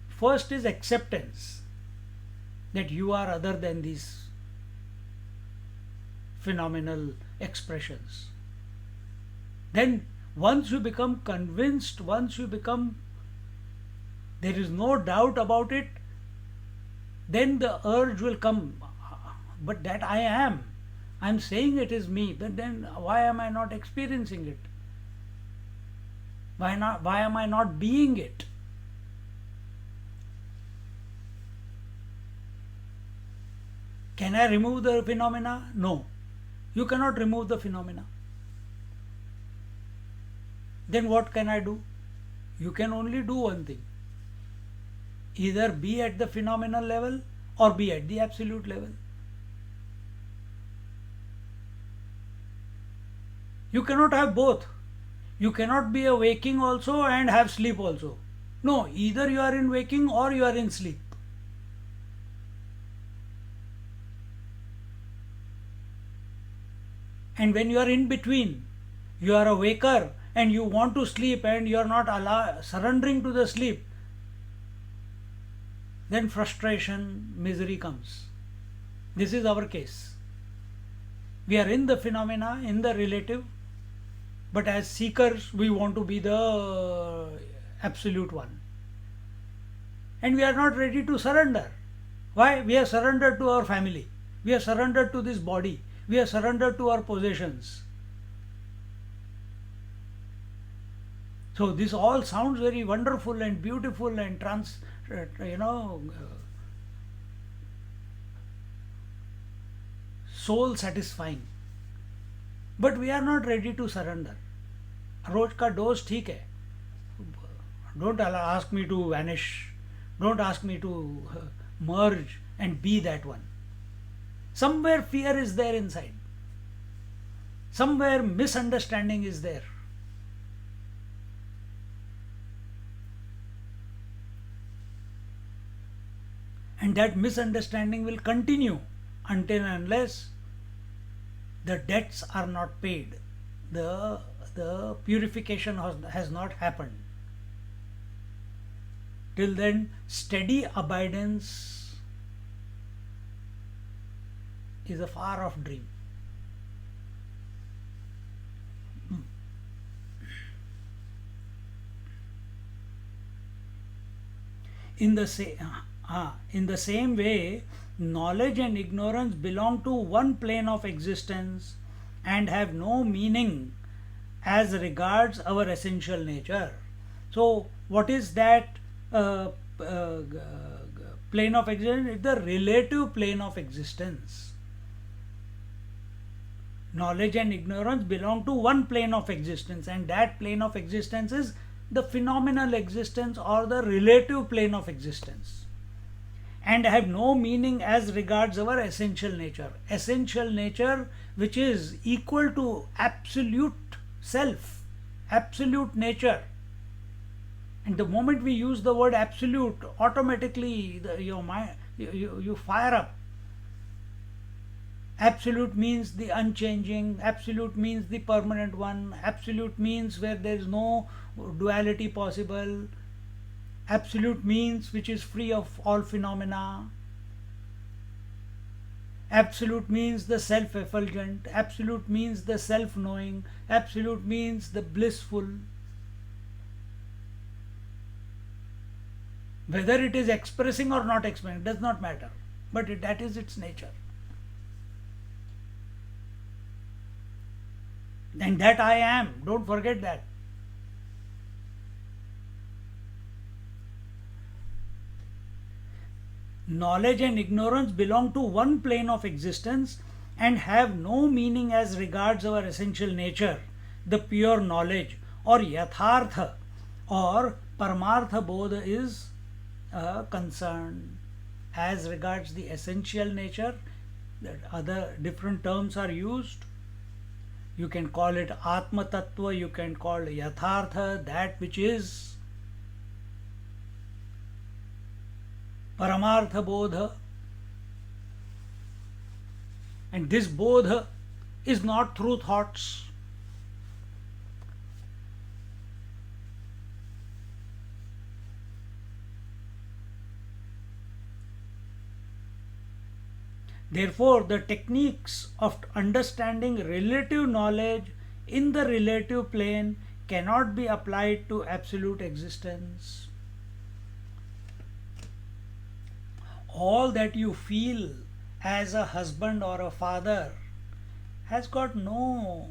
First is acceptance that you are other than these phenomenal expressions. Then once you become convinced, once you become, there is no doubt about it, then the urge will come, but that I am saying it is me, but then why am I not experiencing it? Why am I not being it? Can I remove the phenomena? No. You cannot remove the phenomena. Then what can I do? You can only do one thing. Either be at the phenomenal level or be at the absolute level. You cannot have both. You cannot be a waking also and have sleep also. No, either you are in waking or you are in sleep. And when you are in between, you are a waker and you want to sleep and you are not surrendering to the sleep, then frustration, misery comes. This is our case. We are in the phenomena, in the relative, but as seekers, we want to be the absolute one. And we are not ready to surrender. Why? We are surrendered to our family. We are surrendered to this body. We are surrendered to our possessions. So this all sounds very wonderful and beautiful and soul satisfying. But we are not ready to surrender. रोज का dose ठीक है. Don't ask me to vanish. Don't ask me to merge and be that one. Somewhere fear is there inside. Somewhere misunderstanding is there. And that misunderstanding will continue until and unless the debts are not paid. The purification has not happened. Till then, steady abidance is a far off dream. In the same way, knowledge and ignorance belong to one plane of existence and have no meaning as regards our essential nature. So, what is that plane of existence? It's the relative plane of existence. Knowledge and ignorance belong to one plane of existence, and that plane of existence is the phenomenal existence or the relative plane of existence, and have no meaning as regards our essential nature. Essential nature, which is equal to absolute self, absolute nature. And the moment we use the word absolute, automatically your mind, you fire up. Absolute means the unchanging, absolute means the permanent one, absolute means where there is no duality possible, absolute means which is free of all phenomena, absolute means the self-effulgent, absolute means the self-knowing, absolute means the blissful. Whether it is expressing or not expressing does not matter, but that is its nature. And that I am, don't forget that. Knowledge and ignorance belong to one plane of existence and have no meaning as regards our essential nature, the pure knowledge, or yathartha or paramartha bodha is concerned. As regards the essential nature, other different terms are used. You can call it Atma Tattva, you can call it Yathartha, that which is Paramartha Bodha. And this Bodha is not through thoughts. Therefore, the techniques of understanding relative knowledge in the relative plane cannot be applied to absolute existence. All that you feel as a husband or a father has got no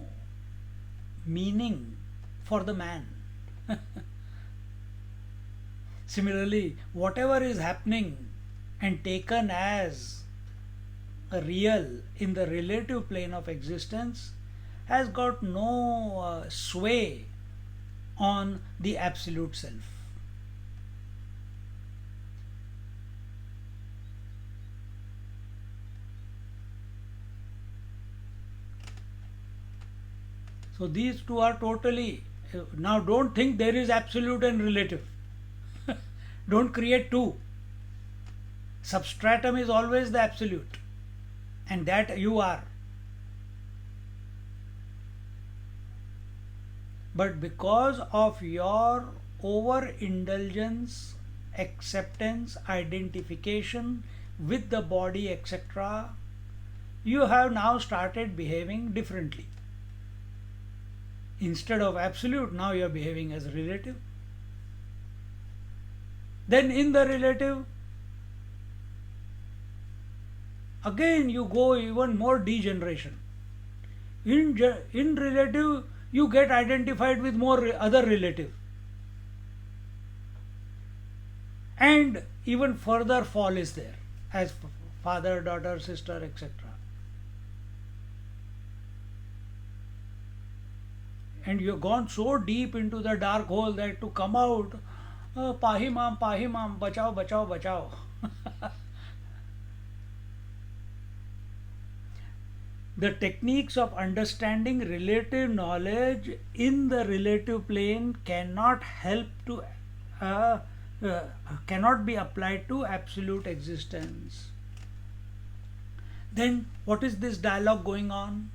meaning for the man. Similarly, whatever is happening and taken as a real in the relative plane of existence has got no sway on the absolute self. So these two are totally Now don't think there is absolute and relative. Don't create two. Substratum is always the absolute, and that you are. But because of your overindulgence, acceptance, identification with the body, etc., you have now started behaving differently. Instead of absolute, now you are behaving as relative. Then in the relative, again you go even more degeneration. In relative, you get identified with more other relative. And even further fall is there, as father, daughter, sister, etc. And you've gone so deep into the dark hole that to come out, pahi mam, bachao, bachao, bachao. The techniques of understanding relative knowledge in the relative plane cannot help to cannot be applied to absolute existence. Then what is this dialogue going on?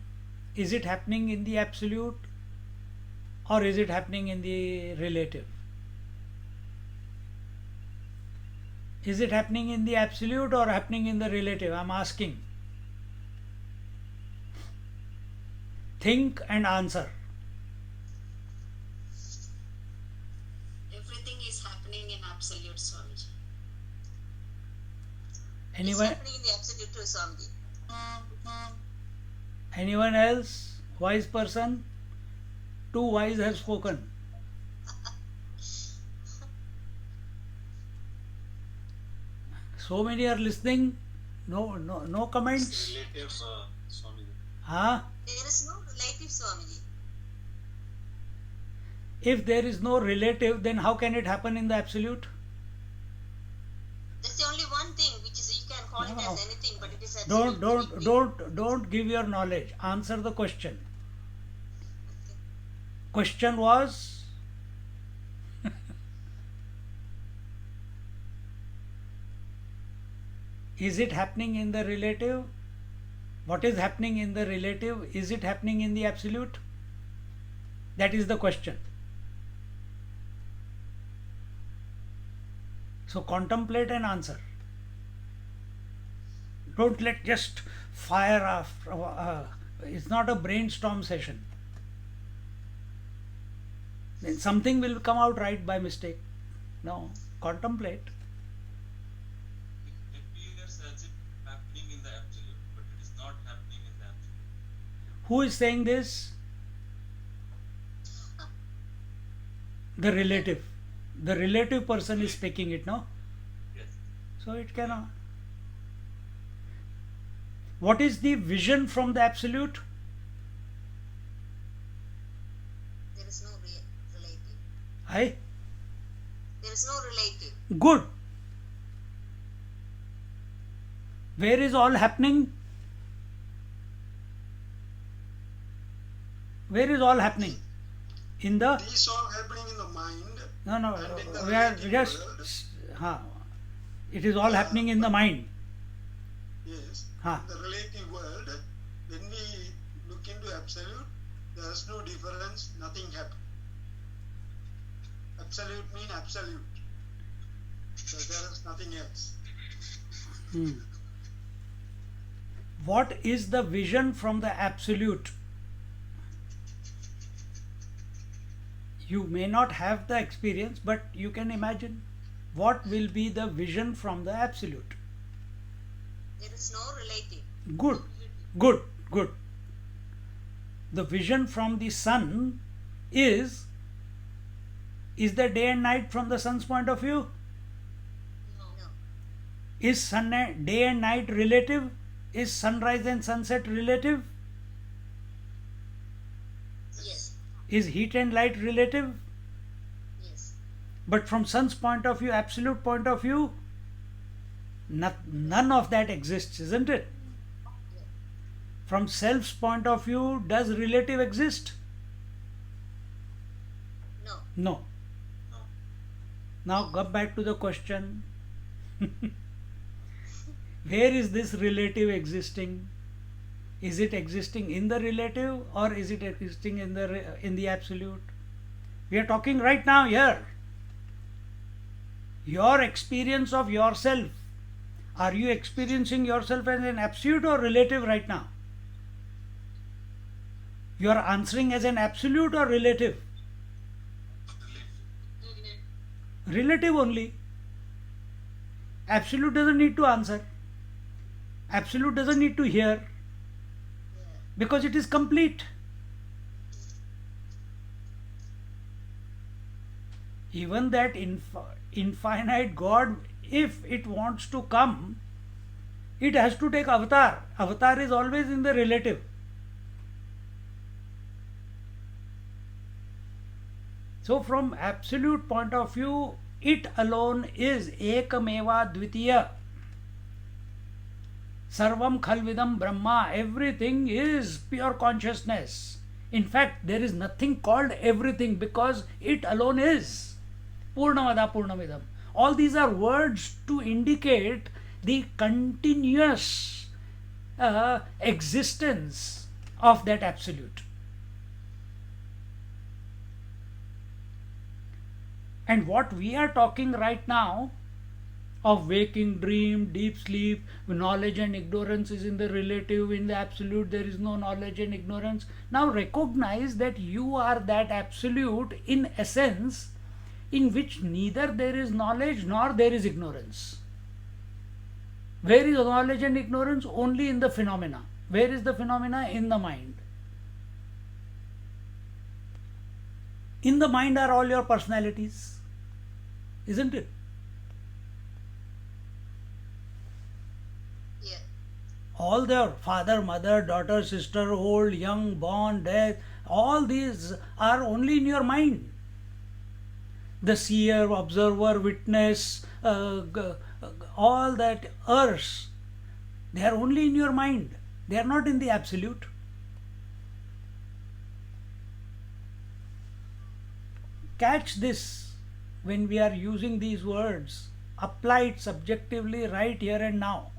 Is it happening in the absolute, or is it happening in the relative? Is it happening in the absolute or happening in the relative? I'm asking. Think and answer. Everything is happening in absolute, Swamiji. Anyone? It's happening in the absolute too, Swamiji. Anyone else? Wise person? Two wise have spoken. So many are listening. No comments. Relative, Swami. Huh? There is no relative, Swamiji. If there is no relative, then how can it happen in the absolute? That's the only one thing which is you can call it No. as anything, but it is absolute. Don't give your knowledge. Answer the question. Question was, is it happening in the relative? What is happening in the relative? Is it happening in the absolute? That is the question. So contemplate and answer. Don't let just fire off. It's not a brainstorm session. Then something will come out right by mistake. No, contemplate. It appears as if happening in the absolute, but it is not happening in the absolute. Who is saying this? The relative. The relative person is speaking it, no? Yes. So it cannot. What is the vision from the absolute? There is no relative. Aye? There is no relative. Good. Where is all happening? Where is all happening? In the These all happening in the mind. no And in the we are relative just world. it is all happening in the mind. Yes. Huh. In the relative world, when we look into absolute, there is no difference, nothing happens. Absolute means absolute. So there is nothing else. What is the vision from the absolute? You may not have the experience, but you can imagine what will be the vision from the absolute. There is no relative. Good. The vision from the sun is the day and night from the sun's point of view? No. Is day and night relative? Is sunrise and sunset relative? Yes. Is heat and light relative? Yes. But from sun's point of view, absolute point of view, none of that exists, isn't it? From self's point of view, does relative exist? No. No. Now go back to the question. Where is this relative existing? Is it existing in the relative or is it existing in the absolute? We are talking right now here. Your experience of yourself. Are you experiencing yourself as an absolute or relative right now? You are answering as an absolute or relative? Relative only. Absolute doesn't need to answer. Absolute doesn't need to hear because it is complete. Even that infinite God, if it wants to come, it has to take avatar. Avatar is always in the relative. So from absolute point of view, it alone is ekameva dvitiya. Sarvam khalvidam brahma. Everything is pure consciousness. In fact, there is nothing called everything because it alone is. Purnamada Purnamidam. All these are words to indicate the continuous existence of that absolute. And what we are talking right now of waking, dream, deep sleep, knowledge and ignorance is in the relative, in the absolute there is no knowledge and ignorance. Now recognize that you are that absolute in essence, in which neither there is knowledge nor there is ignorance. Where is knowledge and ignorance? Only in the phenomena. Where is the phenomena? In the mind. In the mind are all your personalities, isn't it? Yeah. All their father, mother, daughter, sister, old, young, born, dead, all these are only in your mind. The seer, observer, witness, all that earth, they are only in your mind. They are not in the absolute. Catch this when we are using these words. Apply it subjectively right here and now.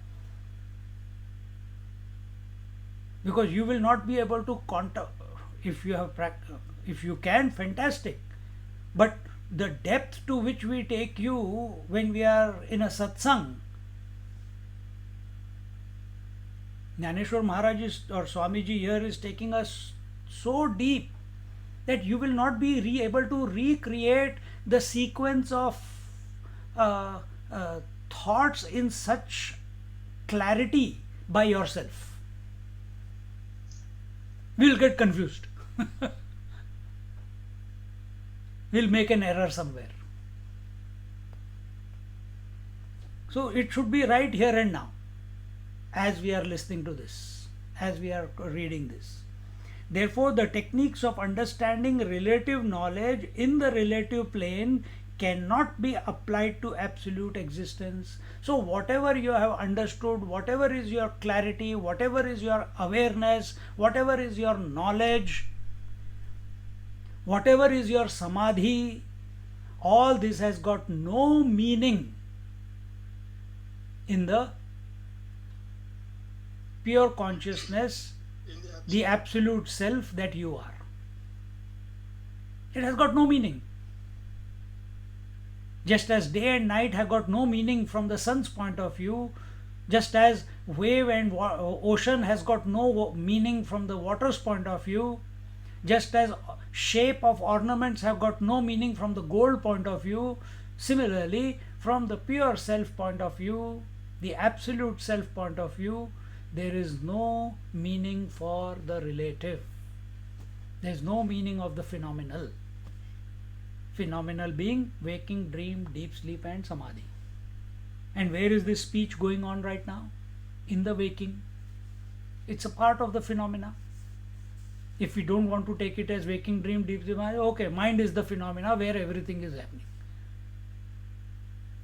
Because you will not be able to if you can, fantastic. But the depth to which we take you when we are in a satsang, Jnaneshwar Maharaj or Swamiji here is taking us so deep that you will not be able to recreate the sequence of thoughts in such clarity by yourself. We will get confused. We'll make an error somewhere. So it should be right here and now as we are listening to this, as we are reading this. Therefore, the techniques of understanding relative knowledge in the relative plane cannot be applied to absolute existence. So whatever you have understood, whatever is your clarity, whatever is your awareness, whatever is your knowledge, whatever is your samadhi, all this has got no meaning in the pure consciousness, the absolute self that you are. It has got no meaning. Just as day and night have got no meaning from the sun's point of view, just as wave and ocean has got no meaning from the water's point of view, just as shape of ornaments have got no meaning from the gold point of view, similarly from the pure self point of view, the absolute self point of view, there is no meaning for the relative. There is no meaning of the phenomenal. Phenomenal being waking, dream, deep sleep and samadhi. And where is this speech going on right now? In the waking. It's a part of the phenomena. If we don't want to take it as waking, dream, deep sleep, okay, mind is the phenomena where everything is happening.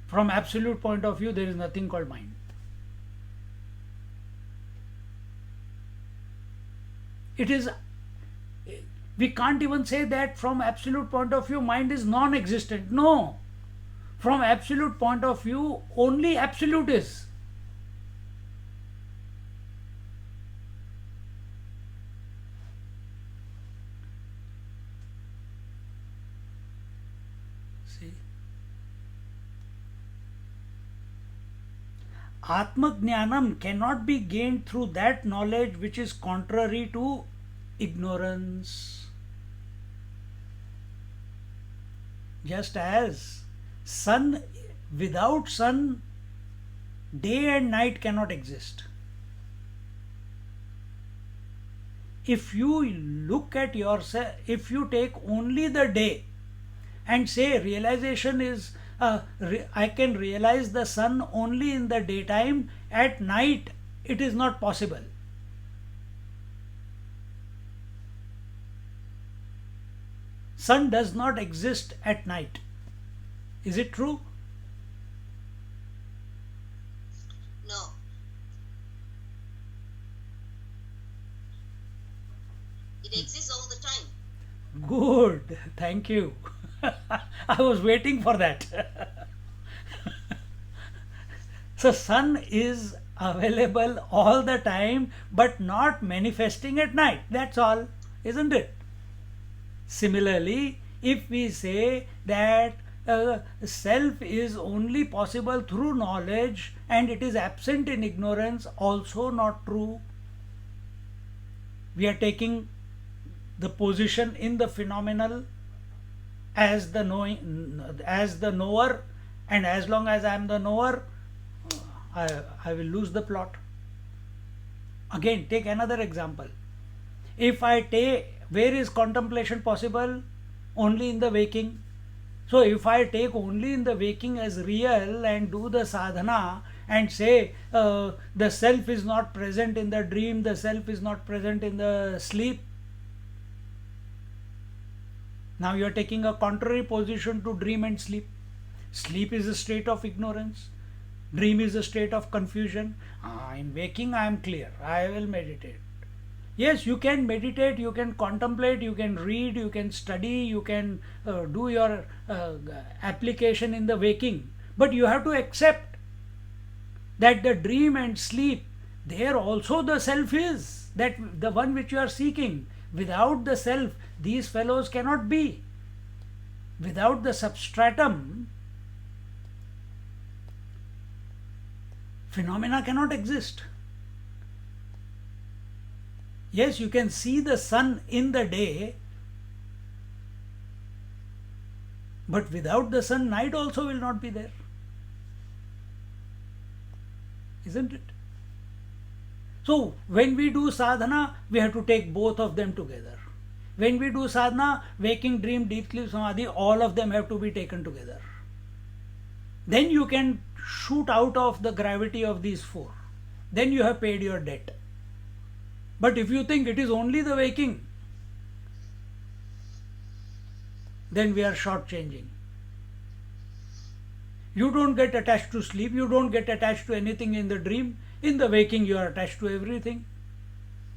From absolute point of view, there is nothing called mind. It is We can't even say that from absolute point of view mind is non-existent. No. From absolute point of view, only absolute is. See? Atmajnanam cannot be gained through that knowledge which is contrary to ignorance. Just as sun, without sun, day and night cannot exist. If you look at yourself, if you take only the day and say realization is, I can realize the sun only in the daytime, at night it is not possible. Sun does not exist at night. Is it true? No. It exists all the time. Good, thank you. I was waiting for that. So sun is available all the time but not manifesting at night. That's all, isn't it? Similarly, if we say that self is only possible through knowledge and it is absent in ignorance, also not true. We are taking the position in the phenomenal as the knower, and as long as I am the knower, I will lose the plot. Again, take another example. If I take, where is contemplation possible? Only in the waking. So if I take only in the waking as real and do the sadhana and say the self is not present in the dream, the self is not present in the sleep, now you are taking a contrary position to dream and sleep. Sleep is a state of ignorance. Dream is a state of confusion. In waking I am clear. I will meditate. Yes, you can meditate, you can contemplate, you can read, you can study, you can do your application in the waking. But you have to accept that the dream and sleep, there also the self is, that the one which you are seeking. Without the self, these fellows cannot be. Without the substratum, phenomena cannot exist. Yes, you can see the sun in the day, but without the sun, night also will not be there. Isn't it? So, when we do sadhana, we have to take both of them together. When we do sadhana, waking, dream, deep sleep, samadhi, all of them have to be taken together. Then you can shoot out of the gravity of these four. Then you have paid your debt. But if you think it is only the waking, then we are shortchanging. You don't get attached to sleep, you don't get attached to anything in the dream. In the waking, you are attached to everything.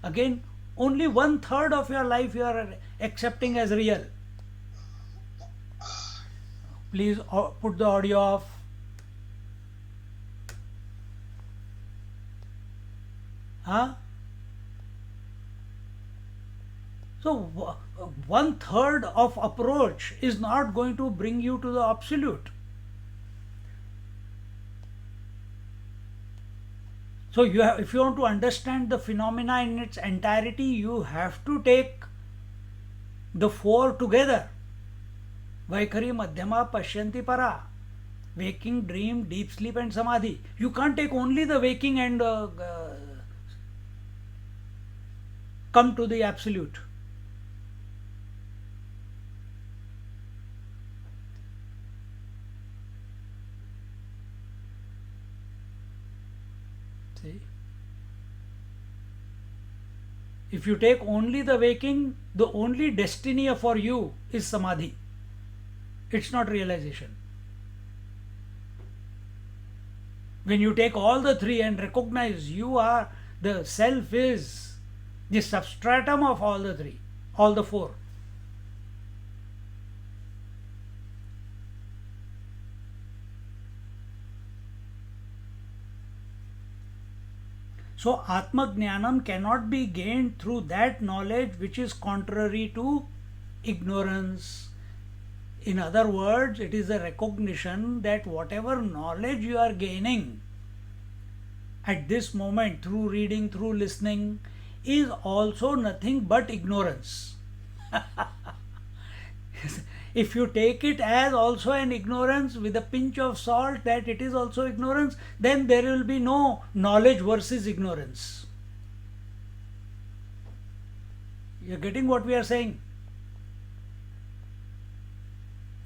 Again, only 1/3 of your life you are accepting as real. Please put the audio off. So 1/3 of approach is not going to bring you to the absolute. So if you want to understand the phenomena in its entirety, you have to take the four together. Vaikhari, Madhyama, Pashyanti, Para. Waking, dream, deep sleep and samadhi. You can't take only the waking and come to the absolute. See? If you take only the waking, the only destiny for you is samadhi. It's not realization. When you take all the three and recognize you are, the self is the substratum of all the three, all the four. So Atma Jnanam cannot be gained through that knowledge which is contrary to ignorance. In other words, it is a recognition that whatever knowledge you are gaining at this moment through reading, through listening, is also nothing but ignorance. If you take it as also an ignorance with a pinch of salt that it is also ignorance, then there will be no knowledge versus ignorance. You are getting what we are saying?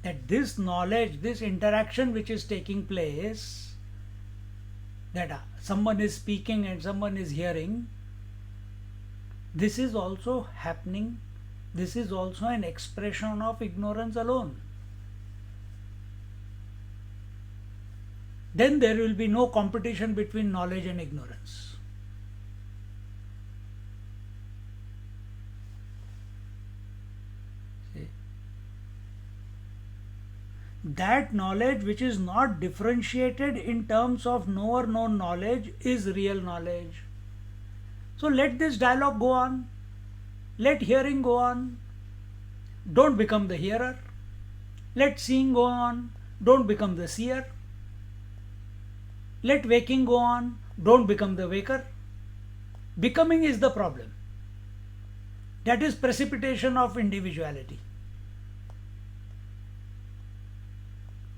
That this knowledge, this interaction which is taking place, that someone is speaking and someone is hearing, this is also happening. This is also an expression of ignorance alone. Then there will be no competition between knowledge and ignorance. See? That knowledge which is not differentiated in terms of knower known knowledge is real knowledge. So let this dialogue go on. Let hearing go on. Don't become the hearer. Let seeing go on. Don't become the seer. Let waking go on. Don't become the waker. Becoming is the problem. That is precipitation of individuality.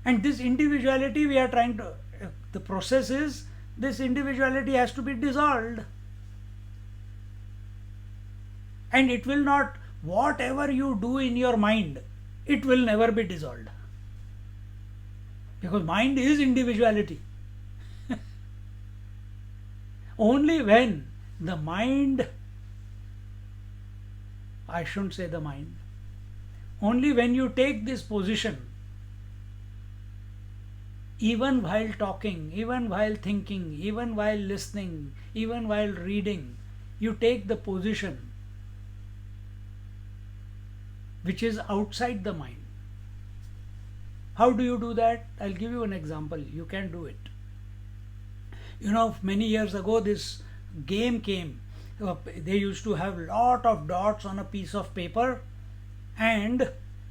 And this individuality we are trying to, the process is, this individuality has to be dissolved. And it will not, whatever you do in your mind, it will never be dissolved. Because mind is individuality. Only when the mind, I shouldn't say the mind, only when you take this position, even while talking, even while thinking, even while listening, even while reading, you take the position which is outside the mind. How do you do that? I'll give you an example. You can do it. You know, many years ago this game came. They used to have lot of dots on a piece of paper, and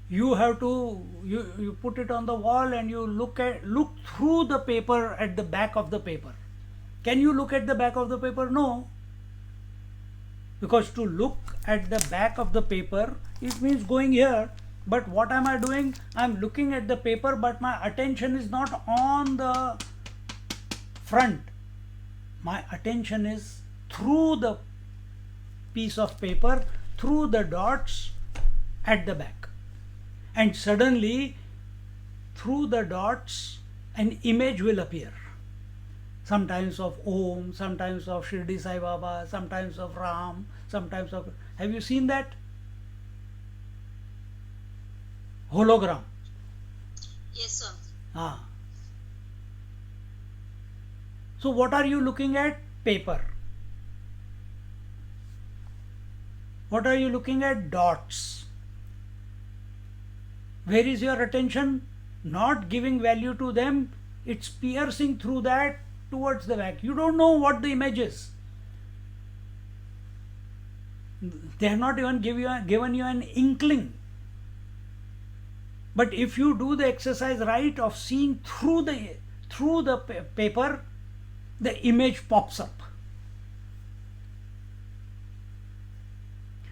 you have to, you put it on the wall and you look through the paper at the back of the paper. Can you look at the back of the paper? No. Because to look at the back of the paper, it means going here. But what am I doing? I'm looking at the paper, but my attention is not on the front. My attention is through the piece of paper, through the dots at the back. And suddenly, through the dots, an image will appear. Sometimes of Om, sometimes of Shirdi Sai Baba, sometimes of Ram, sometimes of... Have you seen that? Hologram. Yes, sir. Ah. So what are you looking at? Paper. What are you looking at? Dots. Where is your attention? Not giving value to them. It's piercing through that towards the back. You don't know what the image is. They have not even given you an inkling. But if you do the exercise right of seeing through the paper, the image pops up.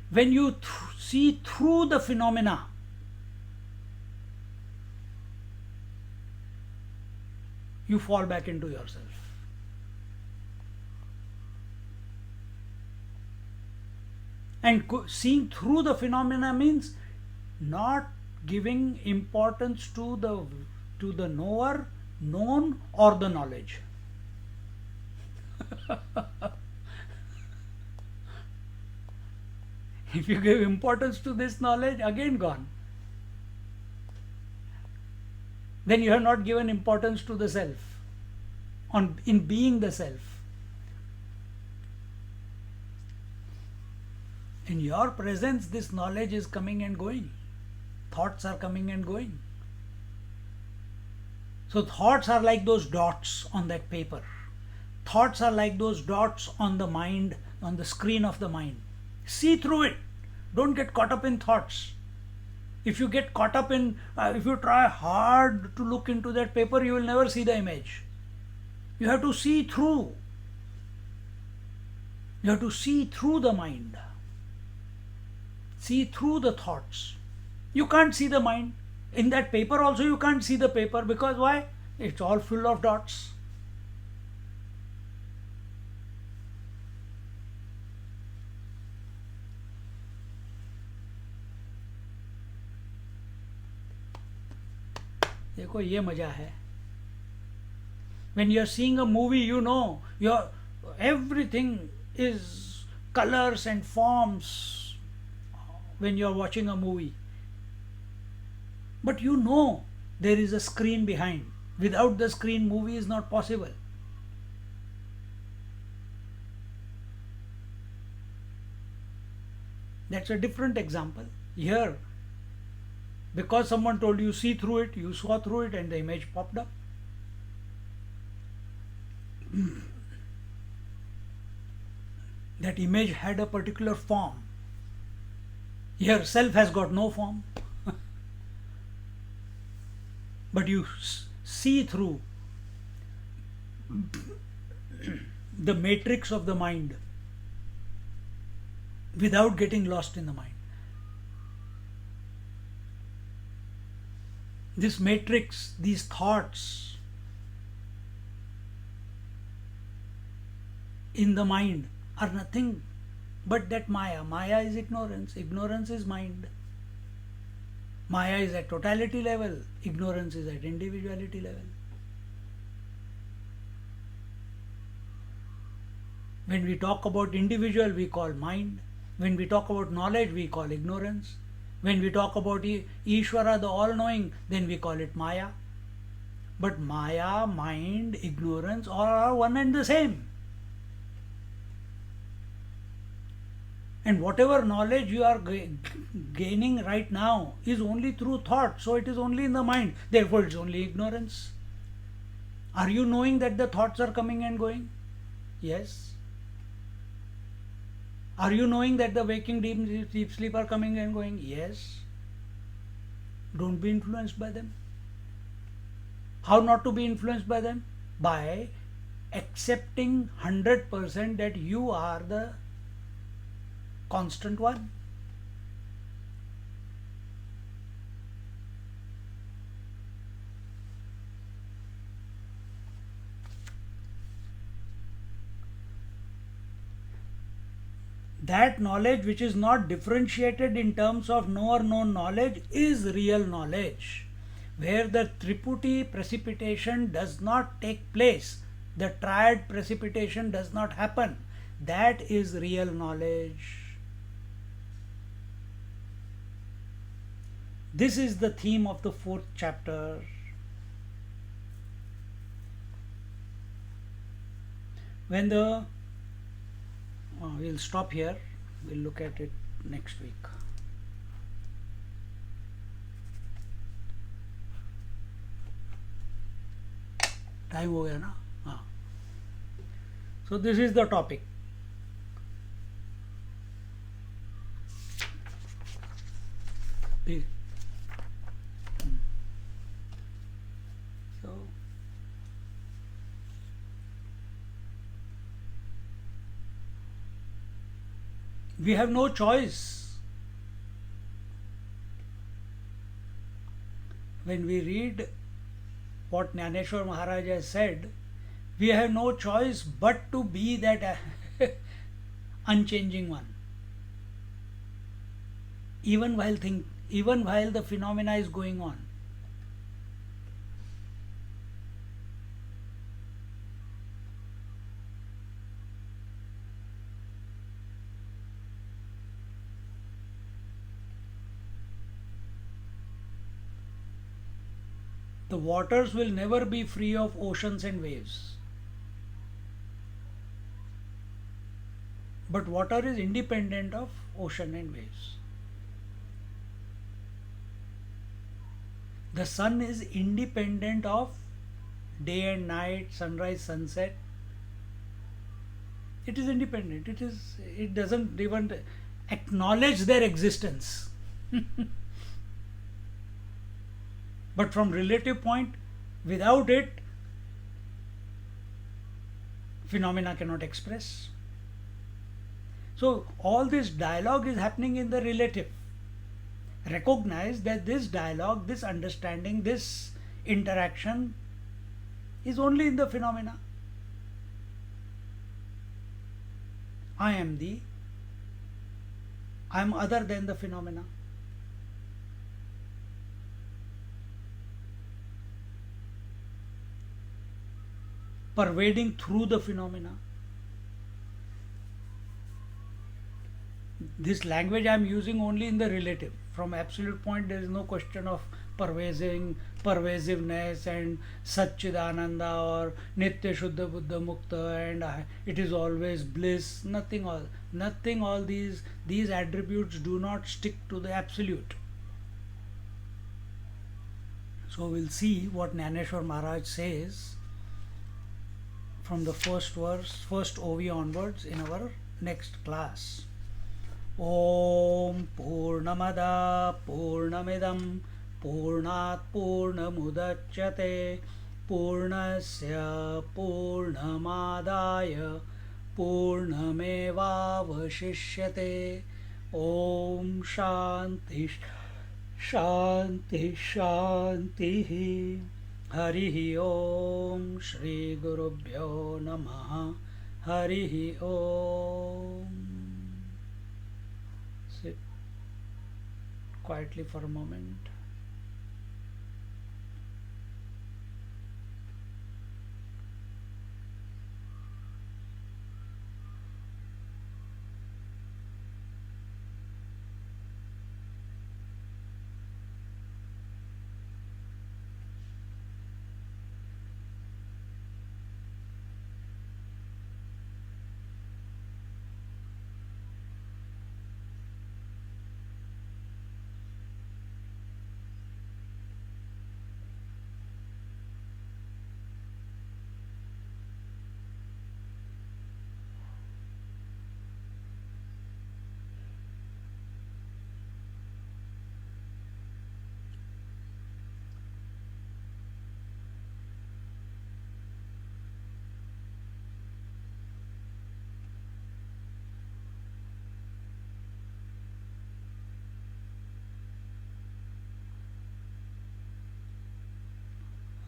When you see through the phenomena, you fall back into yourself. And seeing through the phenomena means not giving importance to the knower, known, or the knowledge. If you give importance to this knowledge, again gone. Then you have not given importance to the self, in being the self. In your presence, this knowledge is coming and going. Thoughts are coming and going. So thoughts are like those dots on that paper. thoughts are like those dots on the mind, on the screen of the mind. See through it. Don't get caught up in thoughts. If you get caught up in, if you try hard to look into that paper, you will never see the image. You have to see through. You have to see through the mind. See through the thoughts. You can't see the mind. In that paper also you can't see the paper, because why? It's all full of dots. देखो ये मजा है. When you are seeing a movie, you know your everything is colors and forms when you are watching a movie. But you know there is a screen behind. Without the screen, movie is not possible. That's a different example. Here, because someone told you see through it, you saw through it and the image popped up. That image had a particular form. Here, self has got no form. But you see through the matrix of the mind without getting lost in the mind. This matrix, these thoughts in the mind are nothing but that Maya. Maya is ignorance. Ignorance is mind. Maya is at totality level. Ignorance is at individuality level. When we talk about individual, we call mind. When we talk about knowledge, we call ignorance. When we talk about Ishvara, the all-knowing, then we call it Maya. But Maya, mind, ignorance, all are one and the same. And whatever knowledge you are gaining right now is only through thought. So it is only in the mind. Therefore, it's only ignorance. Are you knowing that the thoughts are coming and going? Yes. Are you knowing that the waking deep sleep are coming and going? Yes. Don't be influenced by them. How not to be influenced by them? By accepting 100% that you are the constant one. That knowledge which is not differentiated in terms of knower known knowledge is real knowledge, where the Triputi precipitation does not take place, the triad precipitation does not happen. That is real knowledge. This is the theme of the 4th chapter. When the we'll stop here. We'll look at it next week. Time हो गया ना? हाँ. So this is the topic. So we have no choice. When we read what Jnaneshwar Maharaj has said, we have no choice but to be that unchanging one. Even while the phenomena is going on. The waters will never be free of oceans and waves. But water is independent of ocean and waves. The sun is independent of day and night, sunrise, sunset. It is independent. It doesn't even acknowledge their existence. But from relative point, without it, phenomena cannot express. So all this dialogue is happening in the relative. Recognize that this dialogue, this understanding, this interaction is only in the phenomena. I am other than the phenomena. Pervading through the phenomena. This language I am using only in the relative. From absolute point, there is no question of pervasiveness and Satchidananda or Nitya Shuddha Buddha Mukta and it is always bliss. Nothing all these attributes do not stick to the absolute. So we'll see what Jnaneshwar Maharaj says from the first verse, first OV onwards in our next class. Om Purnamada Purnamidam Purnat Purnamudachyate Purnasya Purnamadaya Purnamevavashishyate. Om Shanti Shanti Shanti. Harihi Om. Shri Gurubhyo Namaha. Harihi Om. Sit quietly for a moment.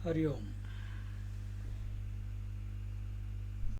Hari Om.